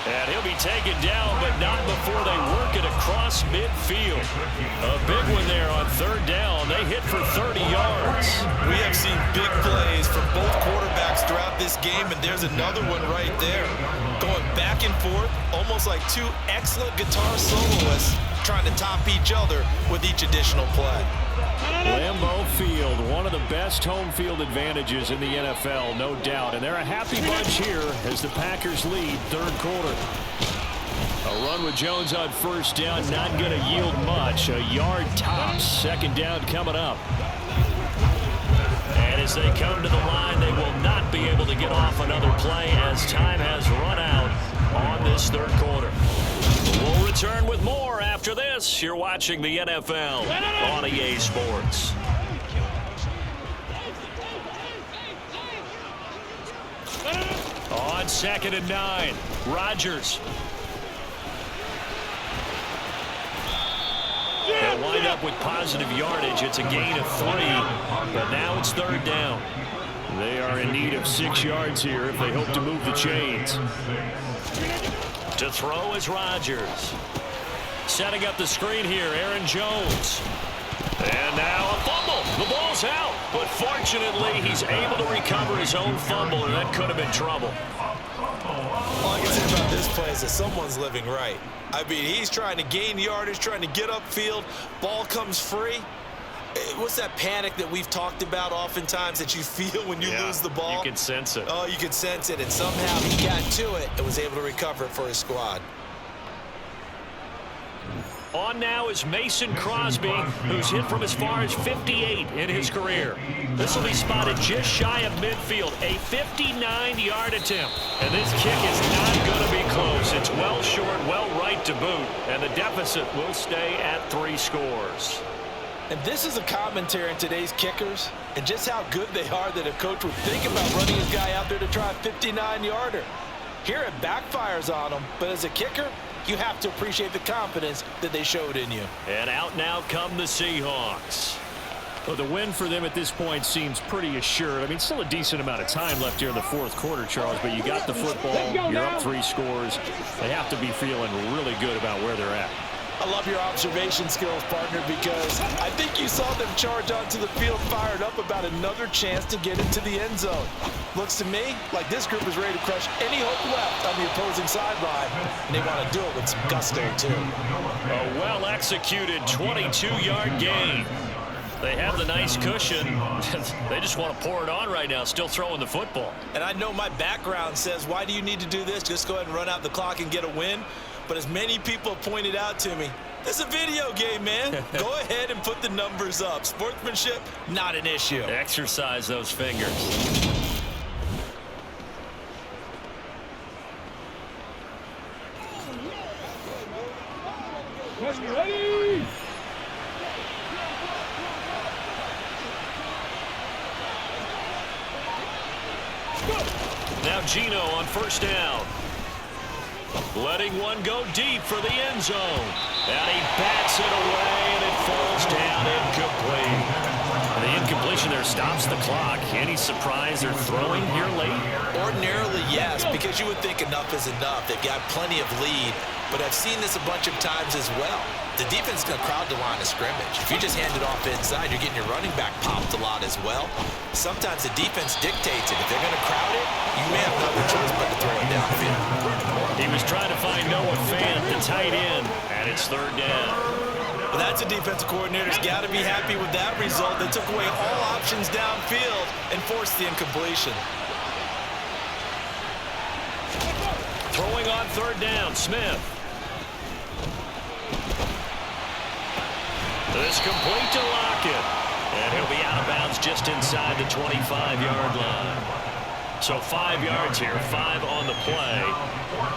And he'll be taken down, but not before they work it across midfield. A big one there on 3rd down. They hit for 30 yards. We have seen big plays from both quarterbacks throughout this game, and there's another one right there. Going back and forth, almost like two excellent guitar soloists trying to top each other with each additional play. Lambeau Field, one of the best home field advantages in the NFL, no doubt. And they're a happy bunch here as the Packers lead 3rd quarter. A run with Jones on 1st down, not going to yield much. A yard tops. 2nd down coming up. And as they come to the line, they will not be able to get off another play as time has run out on this 3rd quarter. We'll return with more after this. You're watching the NFL on EA Sports. On 2nd and 9, Rodgers. They'll wind up with positive yardage. It's a gain of 3, but now it's 3rd down. They are in need of 6 yards here if they hope to move the chains. To throw is Rodgers. Setting up the screen here, Aaron Jones. And now a fumble. The ball's out. But fortunately, he's able to recover his own fumble, and that could have been trouble. All I can say about this play is that someone's living right. I mean, he's trying to gain yardage, trying to get upfield. Ball comes free. What's that panic that we've talked about oftentimes that you feel when you lose the ball? You can sense it. Oh, you can sense it, and somehow he got to it and was able to recover it for his squad. On now is Mason Crosby, who's hit from as far as 58 in his career. This will be spotted just shy of midfield, a 59-yard attempt. And this kick is not going to be close. It's well short, well right to boot, and the deficit will stay at 3 scores. And this is a commentary on today's kickers and just how good they are that a coach would think about running his guy out there to try a 59-yarder. Here it backfires on him, but as a kicker, you have to appreciate the confidence that they showed in you. And out now come the Seahawks. Well, the win for them at this point seems pretty assured. I mean, still a decent amount of time left here in the 4th quarter, Charles, but you got the football, you're up 3 scores. They have to be feeling really good about where they're at. I love your observation skills, partner, because I think you saw them charge onto the field fired up about another chance to get into the end zone. Looks to me like this group is ready to crush any hope left on the opposing sideline, and they want to do it with some gusto, too. A well-executed 22-yard gain. They have the nice cushion. They just want to pour it on right now, still throwing the football. And I know my background says, why do you need to do this? Just go ahead and run out the clock and get a win. But as many people have pointed out to me, this is a video game, man. Go ahead and put the numbers up. Sportsmanship, not an issue. Exercise those fingers. Ready? Now Geno on 1st down. Letting one go deep for the end zone. And he bats it away, and it falls down incomplete. And the incompletion there stops the clock. Any surprise they're throwing here late? Ordinarily, yes, because you would think enough is enough. They've got plenty of lead, but I've seen this a bunch of times as well. the defense is going to crowd the line of scrimmage. If you just hand it off inside, you're getting your running back popped a lot as well. Sometimes the defense dictates it. If they're going to crowd it, you may have no other choice but to throw it downfield. He was trying to find Noah Fant, the tight end, and it's third down. Well, that's a defensive coordinator's got to be happy with that result. They took away all options downfield and forced the incompletion. Throwing on third down, Smith. This complete to Lockett. And he'll be out of bounds just inside the 25-yard line. So 5 yards here, 5 on the play.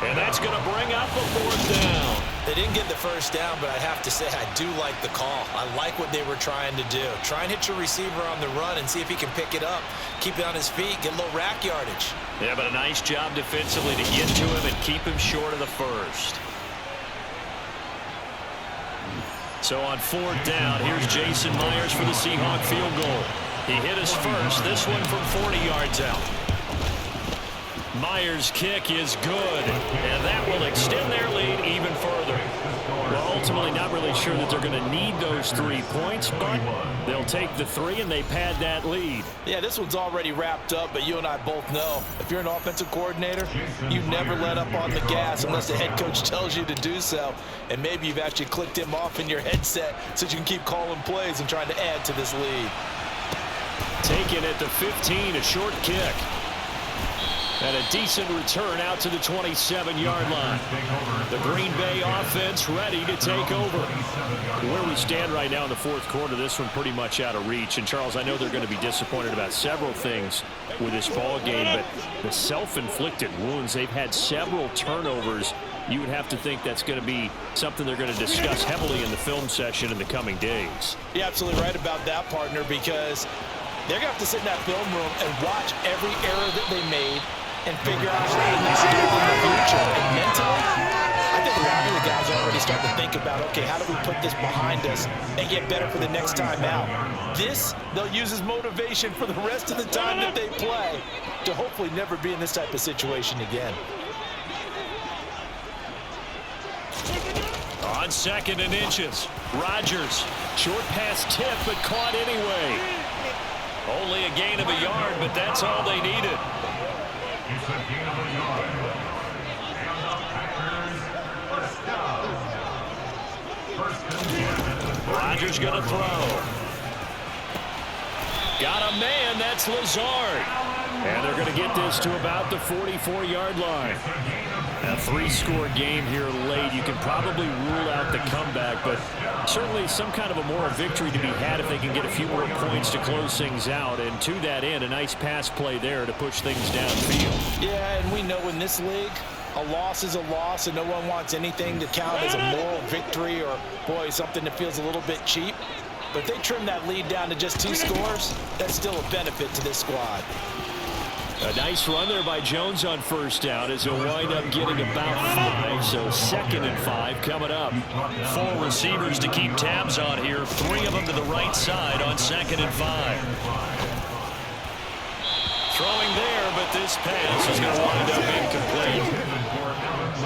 And that's going to bring up a fourth down. They didn't get the first down, but I have to say I do like the call. I like what they were trying to do. Try and hit your receiver on the run and see if he can pick it up. Keep it on his feet, get a little rack yardage. Yeah, but a nice job defensively to get to him and keep him short of the first. So on fourth down, here's Jason Myers for the Seahawk field goal. He hit his first, this one from 40 yards out. Myers' kick is good, and that will extend their lead even further. Well, ultimately not really sure that they're going to need those 3 points, but they'll take the 3 and they pad that lead. Yeah, this one's already wrapped up, but you and I both know if you're an offensive coordinator, you never let up on the gas unless the head coach tells you to do so. And maybe you've actually clicked him off in your headset so you can keep calling plays and trying to add to this lead. Taken at the 15, a short kick. And a decent return out to the 27-yard line. The Green Bay offense ready to take over. Where we stand right now in the fourth quarter, this one pretty much out of reach. And, Charles, I know they're going to be disappointed about several things with this ball game, but the self-inflicted wounds, they've had several turnovers. You would have to think that's going to be something they're going to discuss heavily in the film session in the coming days. You're absolutely right about that, partner, because they're going to have to sit in that film room and watch every error that they made and figure out how to not do it in the future. And mentally, I think a lot of the guys are already starting to think about, okay, how do we put this behind us and get better for the next time out? This, they'll use as motivation for the rest of the time that they play to hopefully never be in this type of situation again. On second and inches, Rodgers. Short pass tip, but caught anyway. Only a gain of a yard, but that's all they needed. It's a gain of a yard. And the Packers first down. First and 10. Rodgers going to throw. Got a man, that's Lazard. And they're going to get this to about the 44-yard line. A 3-score game here late. You can probably rule out the comeback, but certainly some kind of a moral victory to be had if they can get a few more points to close things out. And to that end, a nice pass play there to push things downfield. Yeah, and we know in this league, a loss is a loss, and no one wants anything to count as a moral victory or, boy, something that feels a little bit cheap. But if they trim that lead down to just 2 scores, that's still a benefit to this squad. A nice run there by Jones on first down as he'll wind up getting about 5. So second and 5 coming up. 4 receivers to keep tabs on here. 3 of them to the right side on second and 5. Throwing there, but this pass is going to wind up incomplete.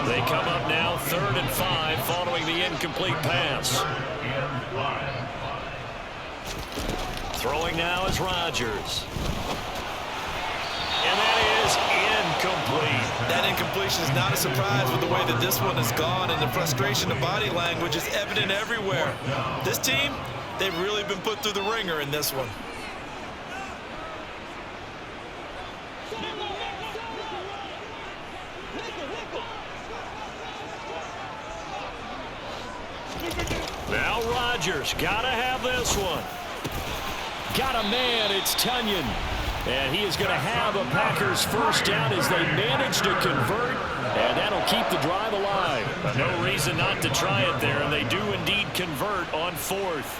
They come up now third and 5 following the incomplete pass. Throwing now is Rodgers. And that is incomplete. That incompletion is not a surprise with the way that this one has gone, and the frustration of body language is evident everywhere. This team, they've really been put through the ringer in this one. Now Rodgers, gotta have this one. Got a man, it's Tunyon. And he is going to have a Packers first down as they manage to convert, and that'll keep the drive alive. No reason not to try it there, and they do indeed convert on fourth.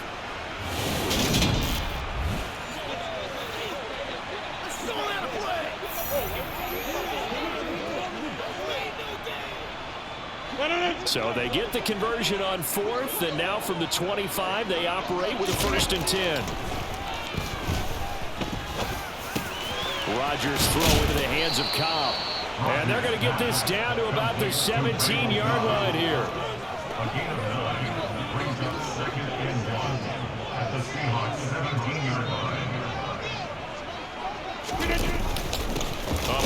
So they get the conversion on fourth, and now from the 25, they operate with a 1st and 10. Rodgers throw into the hands of Cobb. And they're going to get this down to about the 17-yard line here.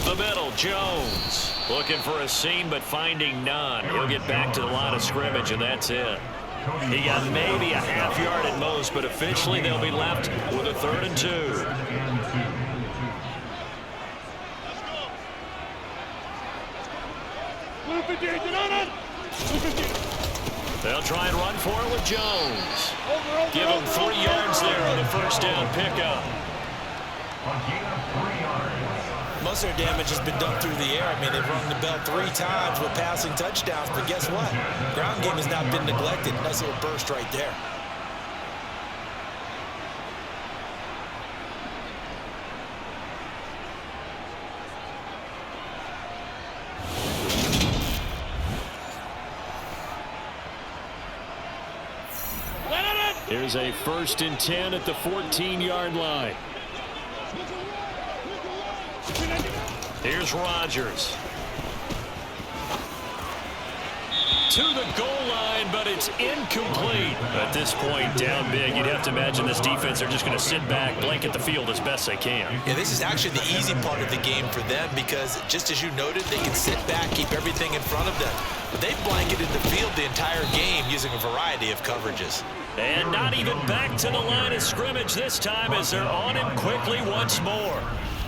the middle, Jones. Looking for a seam, but finding none. He'll get back to the line of scrimmage, and that's it. He got maybe a half yard at most, but officially they'll be left with a 3rd and 2. They'll try and run for it with Jones. Give him 3 yards there on the first down pickup. Most of their damage has been done through the air. I mean, they've rung the bell 3 times with passing touchdowns, but guess what? Ground game has not been neglected. Nice little burst right there. Here's a 1st and 10 at the 14-yard line. Here's Rodgers. To the goal line, but it's incomplete. At this point, down big, you'd have to imagine this defense are just going to sit back, blanket the field as best they can. Yeah, this is actually the easy part of the game for them because, just as you noted, they can sit back, keep everything in front of them. But they've blanketed the field the entire game using a variety of coverages. And not even back to the line of scrimmage this time as they're on him quickly once more.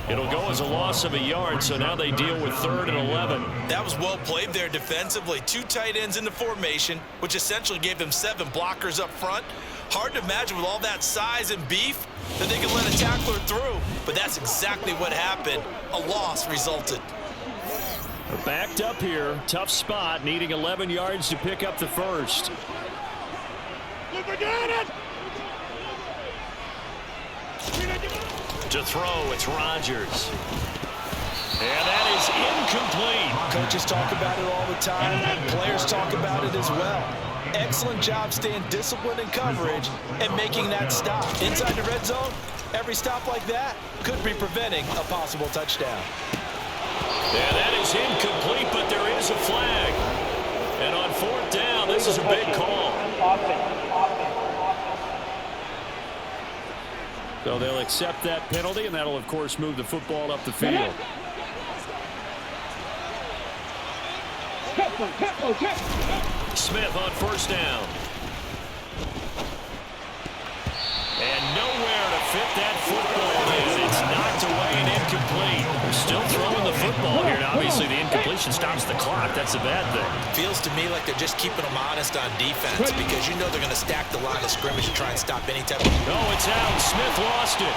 It'll go as a loss of a yard, so now they deal with 3rd and 11. That was well played there defensively. 2 tight ends in the formation, which essentially gave them 7 blockers up front. Hard to imagine with all that size and beef that they could let a tackler through, but that's exactly what happened. A loss resulted. They're backed up here. Tough spot, needing 11 yards to pick up the first. To throw, it's Rodgers. And that is incomplete. Coaches talk about it all the time. Players talk about it as well. Excellent job staying disciplined in coverage and making that stop. Inside the red zone, every stop like that could be preventing a possible touchdown. Yeah, that is incomplete, but there is a flag. And on 4th down, this is a big call. So they'll accept that penalty, and that'll, of course, move the football up the field. Smith on 1st down. And nowhere to fit that football in. It's knocked away and incomplete. They're still throwing the football here. Now, obviously, the incompletion stops the clock. That's a bad thing. Feels to me like they're just keeping them honest on defense because you know they're going to stack the line of scrimmage and try and stop any type of... No, it's out. Smith lost it.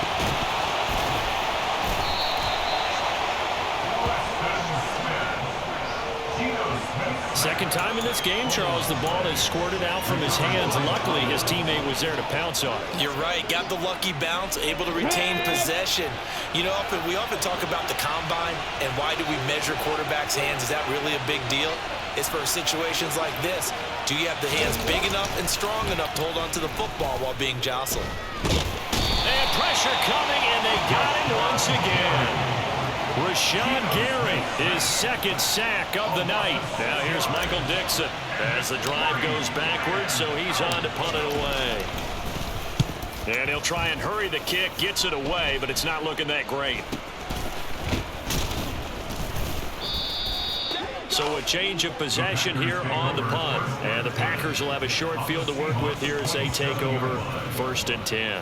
Second time in this game, Charles, the ball has squirted out from his hands. Luckily, his teammate was there to pounce on it. You're right. Got the lucky bounce, able to retain possession. You know, we often talk about the combine and why do we measure quarterbacks' hands. Is that really a big deal? It's for situations like this. Do you have the hands big enough and strong enough to hold on to the football while being jostled? And pressure coming, and they got him once again. Rashawn Gary, his 2nd sack of the night. Now here's Michael Dixon as the drive goes backwards, so he's on to punt it away. And he'll try and hurry the kick, gets it away, but it's not looking that great. So a change of possession here on the punt. And the Packers will have a short field to work with here as they take over 1st and 10.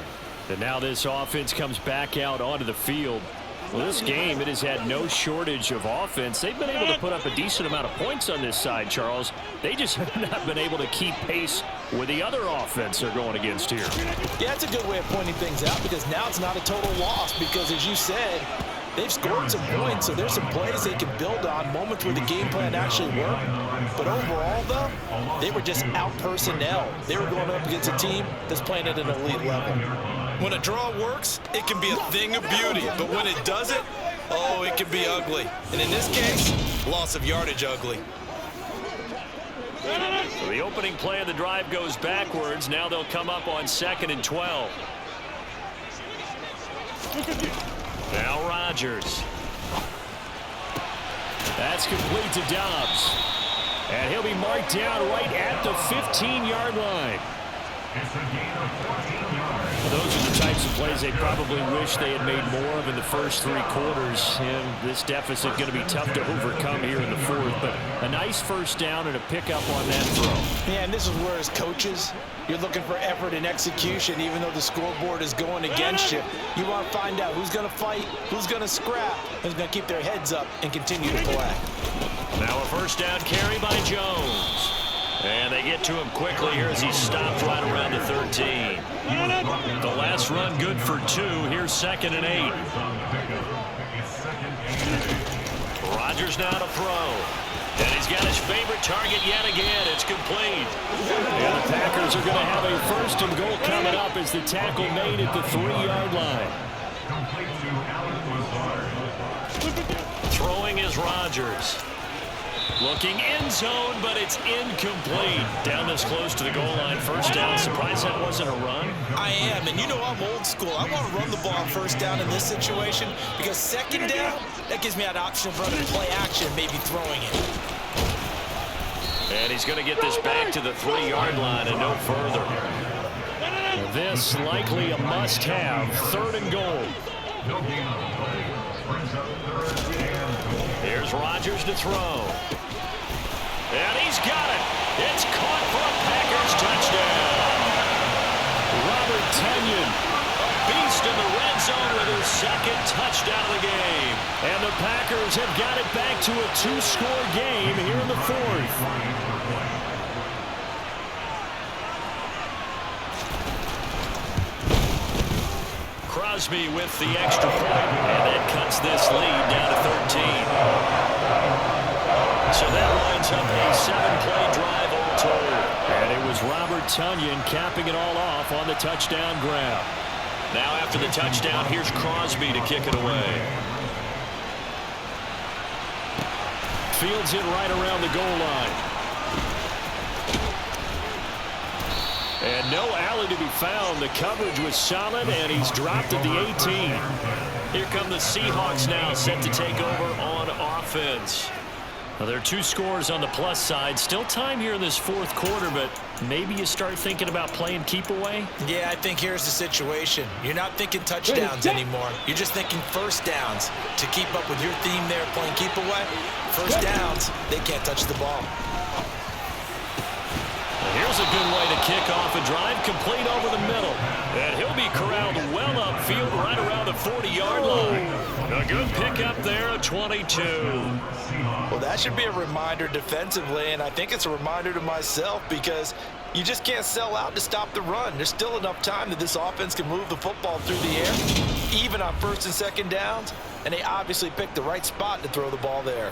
And now this offense comes back out onto the field. Well, this game, it has had no shortage of offense. They've been able to put up a decent amount of points on this side, Charles. They just have not been able to keep pace with the other offense they're going against here. Yeah, it's a good way of pointing things out because now it's not a total loss because, as you said, they've scored some points, so there's some plays they can build on, moments where the game plan actually worked. But overall, though, they were just out-personnel. They were going up against a team that's playing at an elite level. When a draw works, it can be a thing of beauty. But when it doesn't, oh, it can be ugly. And in this case, loss of yardage ugly. So the opening play of the drive goes backwards. Now they'll come up on 2nd and 12. Now Rodgers. That's complete to Dobbs. And he'll be marked down right at the 15-yard line. It's a gain of 14 yards. Those are the types of plays they probably wish they had made more of in the first 3 quarters. And this deficit going to be tough to overcome here in the 4th. But a nice first down and a pickup on that throw. Yeah, and this is where, as coaches, you're looking for effort and execution, even though the scoreboard is going against you. You want to find out who's going to fight, who's going to scrap, who's going to keep their heads up and continue to play. Now a first down carry by Jones. And they get to him quickly here as he stopped right around the 13. The last run good for 2. Here's 2nd and 8. Rodgers now to throw. And he's got his favorite target yet again. It's complete. And the Packers are going to have a 1st and goal coming up as the tackle made at the 3-yard line. Throwing is Rodgers. Looking end zone, but it's incomplete. Down this close to the goal line. First down. Surprised that wasn't a run. I am, and you know I'm old school. I want to run the ball on first down in this situation because 2nd down, that gives me an option of running play action, maybe throwing it. And he's going to get this back to the 3-yard line and no further. This likely a must-have. 3rd and goal. Here's Rodgers to throw. And he's got it. It's caught for a Packers touchdown. Robert Tonyan, A beast in the red zone with his 2nd touchdown of the game. and the Packers have got it back to a 2-score game here in the 4th. Crosby with the extra point, and that cuts this lead down to 13. So that winds up a 7-play drive all told. And it was Robert Tonyan capping it all off on the touchdown grab. Now after the touchdown, here's Crosby to kick it away. Fields it right around the goal line. And no alley to be found. The coverage was solid, and he's dropped at the 18. Here come the Seahawks now, set to take over on offense. Well, there are 2 scores on the plus side. Still time here in this 4th quarter, but maybe you start thinking about playing keep away? Yeah, I think here's the situation. You're not thinking touchdowns anymore. You're just thinking first downs. To keep up with your theme there, playing keep away, first downs, they can't touch the ball. Here's a good way to kick off a drive, complete over the middle. And he'll be corralled well upfield right around the 40-yard line. A good pickup there at 22. Well, that should be a reminder defensively, and I think it's a reminder to myself because you just can't sell out to stop the run. There's still enough time that this offense can move the football through the air, even on 1st and 2nd downs, and they obviously picked the right spot to throw the ball there.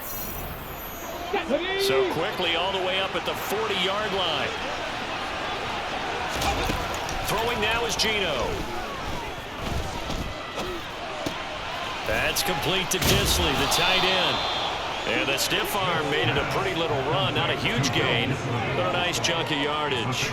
So quickly all the way up at the 40-yard line. Throwing now is Geno. That's complete to Disley, the tight end. And the stiff arm made it a pretty little run. Not a huge gain, but a nice chunk of yardage.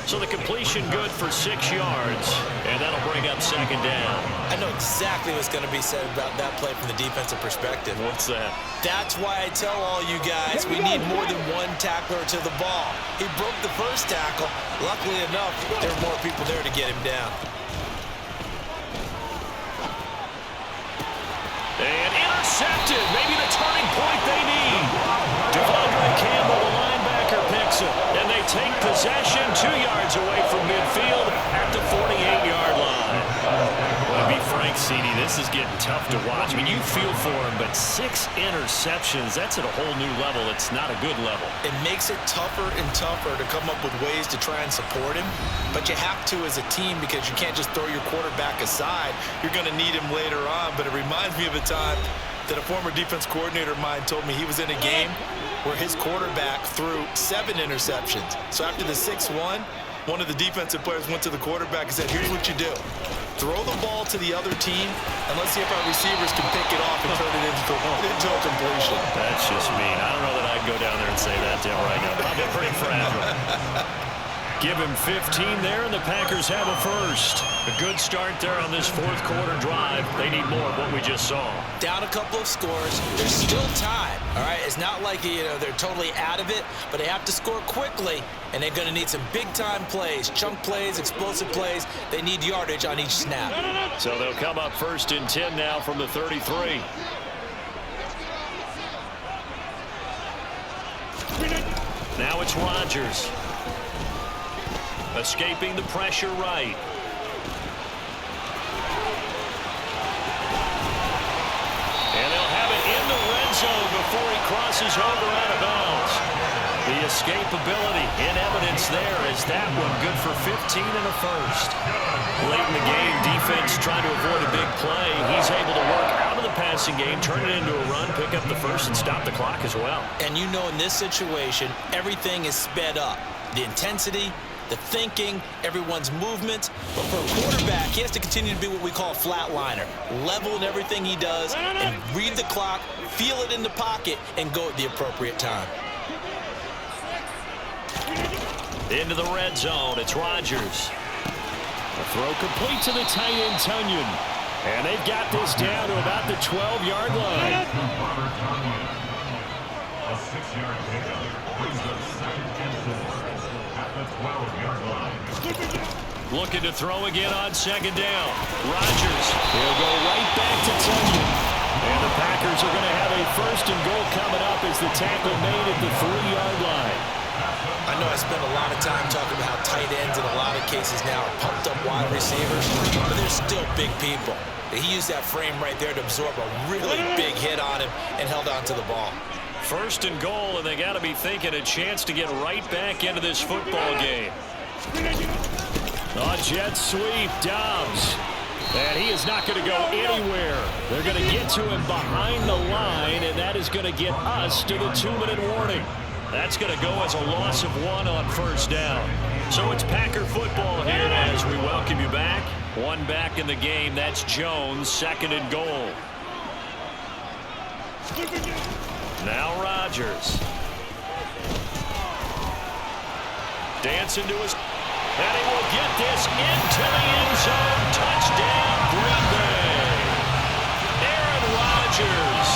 So the completion good for 6 yards, and that'll bring up 2nd down. I know exactly what's going to be said about that play from the defensive perspective. What's that? That's why I tell all you guys we need more than one tackler to the ball. He broke the first tackle. Luckily enough, there were more people there to get him down. And intercepted. Maybe the turning point they need. Devondre Campbell, the linebacker, picks it. And they take possession 2 yards away from midfield at the 48-yard line. Well, to be frank, CD, this is getting tough to watch. I mean, you feel for him, but 6 interceptions, that's at a whole new level. It's not a good level. It makes it tougher and tougher to come up with ways to try and support him. But you have to as a team because you can't just throw your quarterback aside. You're going to need him later on. But it reminds me of a time that a former defense coordinator of mine told me he was in a game where his quarterback threw 7 interceptions. So after the 6-1, one of the defensive players went to the quarterback and said, here's what you do. Throw the ball to the other team, and let's see if our receivers can pick it off and turn it into a completion. That's just mean. I don't know that I'd go down there and say that to him right now. Probably pretty fragile. Give him 15 there, and the Packers have a first. A good start there on this fourth quarter drive. They need more of what we just saw. Down a couple of scores. There's still time, all right? It's not like, they're totally out of it, but they have to score quickly, and they're going to need some big-time plays, chunk plays, explosive plays. They need yardage on each snap. So they'll come up 1st and 10 now from the 33. Now it's Rodgers. Escaping the pressure right. And they'll have it in the red zone before he crosses over out of bounds. The escapability in evidence there as that one good for 15 and a first. Late in the game, defense trying to avoid a big play. He's able to work out of the passing game, turn it into a run, pick up the first, and stop the clock as well. And in this situation, everything is sped up. The intensity, the thinking, everyone's movement. But for a quarterback, he has to continue to be what we call a flatliner. Level in everything he does and read the clock, feel it in the pocket, and go at the appropriate time. Into the red zone, it's Rodgers. A throw complete to the tight end, Tunyon. And they've got this down to about the 12-yard line. A 6-yard pickup brings the second and 4 at the 12-yard line. Looking to throw again on 2nd down. Rodgers, he'll go right back to Tunyon. And the Packers are going to have a 1st and goal coming up as the tackle made at the 3-yard line. I know I spend a lot of time talking about how tight ends in a lot of cases now are pumped up wide receivers, but they're still big people. He used that frame right there to absorb a really big hit on him and held on to the ball. 1st and goal, and they got to be thinking a chance to get right back into this football game. A jet sweep, Dobbs. And he is not going to go anywhere. They're going to get to him behind the line, and that is going to get us to the 2-minute warning. That's going to go as a loss of 1 on 1st down. So it's Packer football here as we welcome you back. One back in the game. That's Jones, 2nd and goal. Now Rodgers. Dancing to his... And he will get this into the end zone. Touchdown, Green Bay. Aaron Rodgers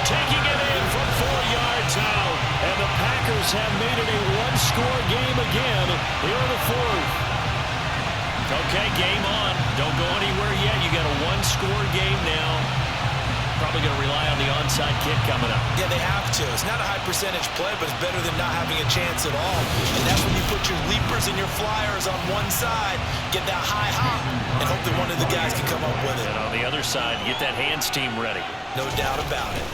taking it in from 4 yards out. And the Packers have made it a one-score game again here in the 4th. Okay, game on. Don't go anywhere yet. You got a one-score game now. Probably going to rely on the onside kick coming up. Yeah, they have to. It's not a high-percentage play, but it's better than not having a chance at all. And that's when you put your leapers and your flyers on one side, get that high hop, and hope that one of the guys can come up with it. And on the other side, get that hands team ready. No doubt about it.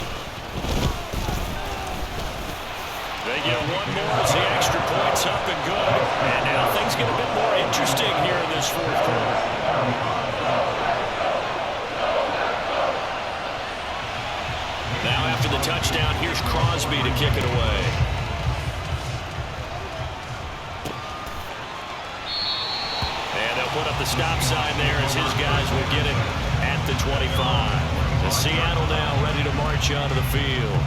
They get one more as the extra point's up and good. And now things get a bit more interesting here in this 4th quarter. Now after the touchdown, here's Crosby to kick it away. And they'll put up the stop sign there as his guys will get it at the 25. The Seattle now ready to march onto the field.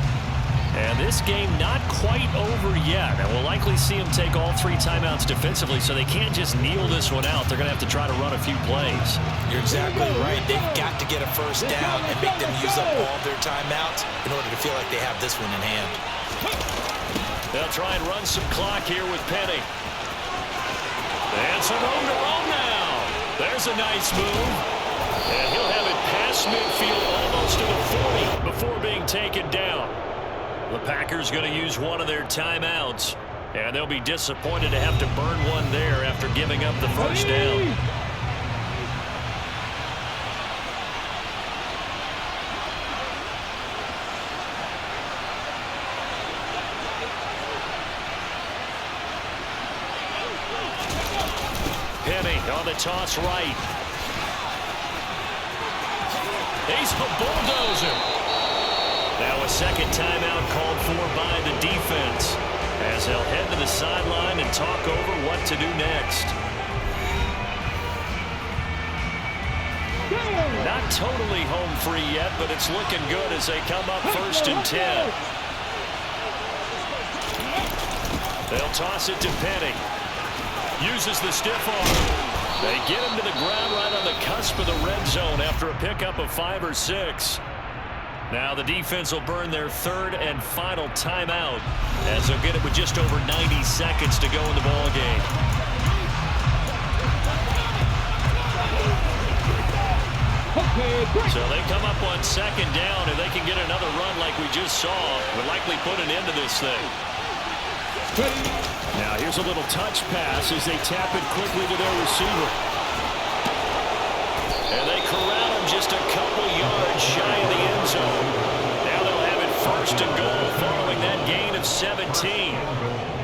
And this game not quite over yet. And we'll likely see them take all 3 timeouts defensively, so they can't just kneel this one out. They're going to have to try to run a few plays. You're exactly right. They've got to get a 1st down and make them use up all their timeouts in order to feel like they have this one in hand. They'll try and run some clock here with Penny. And some room to roam now. There's a nice move. And he'll have it past midfield almost to the 40 before being taken down. The Packers going to use one of their timeouts, and they'll be disappointed to have to burn one there after giving up the 1st down. Penny on the toss right. He's a bulldozer. Now a 2nd timeout called for by the defense as they'll head to the sideline and talk over what to do next. Not totally home free yet, but it's looking good as they come up 1st and 10. They'll toss it to Penny. Uses the stiff arm. They get him to the ground right on the cusp of the red zone after a pickup of 5 or 6. Now the defense will burn their third and final timeout as they'll get it with just over 90 seconds to go in the ball game. So they come up on second down, and they can get another run like we just saw. Would likely put an end to this thing. Now here's a little touch pass as they tap it quickly to their receiver. And they corral him just a couple yards shy of the end zone. Now they'll have it first and goal following that gain of 17.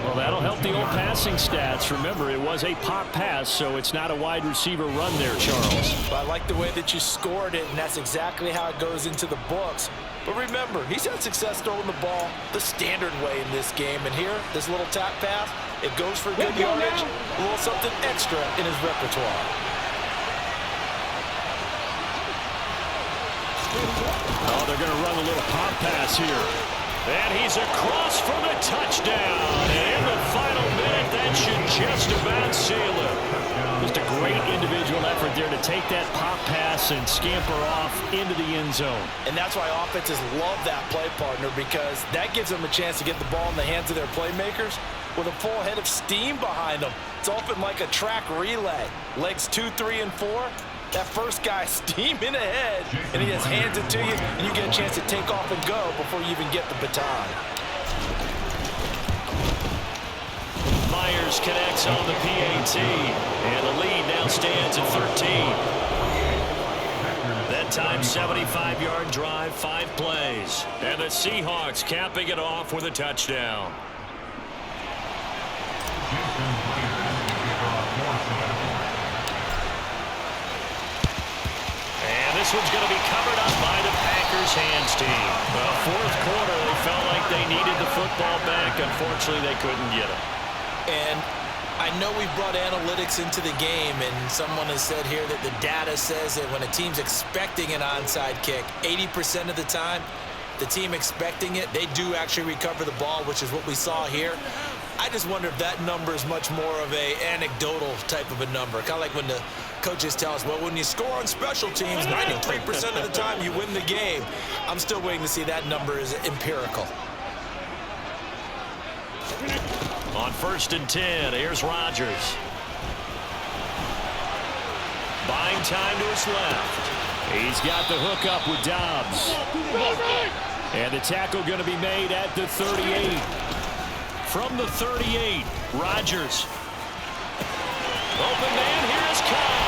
Well, that'll help the old passing stats. Remember, it was a pop pass, so it's not a wide receiver run there, Charles. But I like the way that you scored it, and that's exactly how it goes into the books. But remember, he's had success throwing the ball the standard way in this game. And here, this little tap pass, it goes for good yardage, a little something extra in his repertoire. Oh, they're going to run a little pop pass here. And he's across for the touchdown. And in the final minute, that should just about seal it. Just a great individual effort there to take that pop pass and scamper off into the end zone. And that's why offenses love that play, partner, because that gives them a chance to get the ball in the hands of their playmakers with a full head of steam behind them. It's often like a track relay. Legs 2, 3, and 4. That first guy steaming ahead, and he just hands it to you, and you get a chance to take off and go before you even get the baton. Myers connects on the PAT, and the lead now stands at 13. That time, 75-yard drive, 5 plays. And the Seahawks capping it off with a touchdown. This one's going to be covered up by the Packers hands team. Well, fourth quarter, they felt like they needed the football back. Unfortunately, they couldn't get it. And I know we've brought analytics into the game, and someone has said here that the data says that when a team's expecting an onside kick, 80% of the time, the team expecting it, they do actually recover the ball, which is what we saw here. I just wonder if that number is much more of a anecdotal type of a number. Kind of like when the coaches tell us, well, when you score on special teams, 93% of the time you win the game. I'm still waiting to see that number is empirical. On 1st and 10, here's Rodgers. Buying time to his left. He's got the hook up with Dobbs. And the tackle going to be made at the 38. From the 38, Rodgers. Open man, here is Cobb.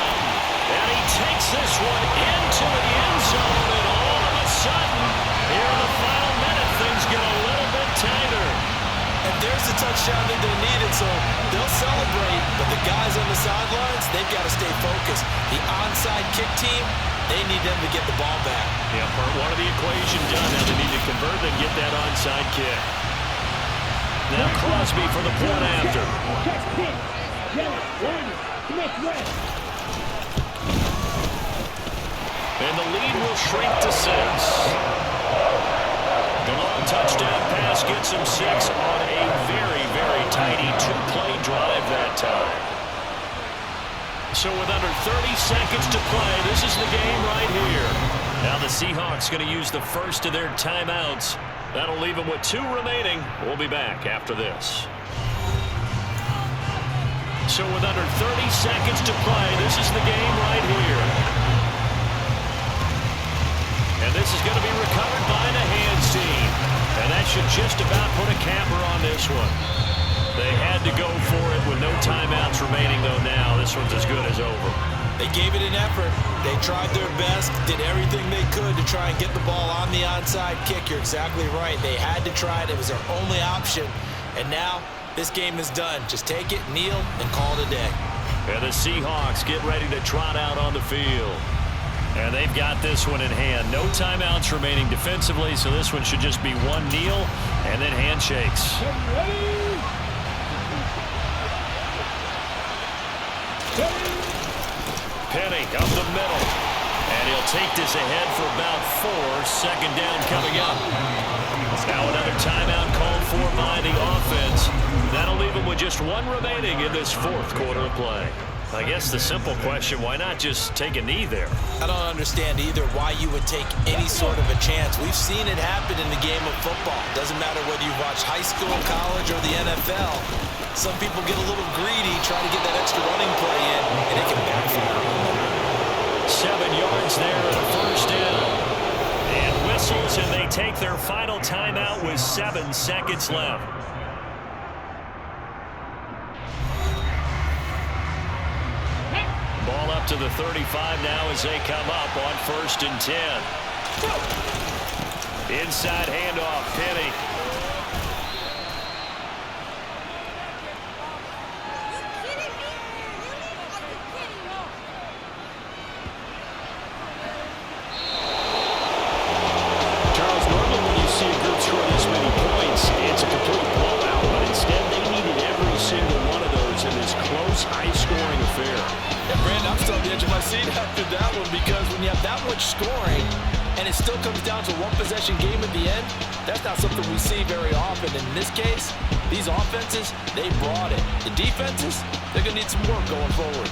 And he takes this one into the end zone. And all of a sudden, here in the final minute, things get a little bit tighter. And there's the touchdown that they needed, so they'll celebrate. But the guys on the sidelines, they've got to stay focused. The onside kick team, they need them to get the ball back. Yeah, part one of the equation done. Now they need to convert and get that onside kick. Now Crosby for the point after. And the lead will shrink to 6. The long touchdown pass gets him 6 on a very, very tidy 2-play drive that time. So with under 30 seconds to play, this is the game right here. Now the Seahawks going to use the first of their timeouts. That'll leave them with 2 remaining. We'll be back after this. So with under 30 seconds to play, this is the game right here. And this is going to be recovered by the hands team. And that should just about put a capper on this one. They had to go for it with no timeouts remaining, though now. This one's as good as over. They gave it an effort. They tried their best, did everything they could to try and get the ball on the onside kick. You're exactly right. They had to try it. It was their only option. And now this game is done. Just take it, kneel, and call it a day. And the Seahawks get ready to trot out on the field. And they've got this one in hand. No timeouts remaining defensively, so this one should just be one kneel and then handshakes. Penny up the middle. And he'll take this ahead for about 4. Second down coming up. Now another timeout called for by the offense. That'll leave them with just one remaining in this fourth quarter of play. I guess the simple question, why not just take a knee there? I don't understand either why you would take any sort of a chance. We've seen it happen in the game of football. Doesn't matter whether you watch high school, college, or the NFL. Some people get a little greedy, try to get that extra running play in, and it can backfire. 7 yards there and a first down. And whistles, and they take their final timeout with 7 seconds left. Ball up to the 35 now as they come up on 1st and 10. Inside handoff, Penny. Charles, normally when you see a group score this many points, it's a complete blowout, but instead they needed every single one of those in this close, high-scoring affair. Yeah, Brandon, I'm still on the edge of my seat after that one because when you have that much scoring and it still comes down to one possession game at the end, that's not something we see very often. In this case, these offenses, they brought it. The defenses, they're going to need some work going forward.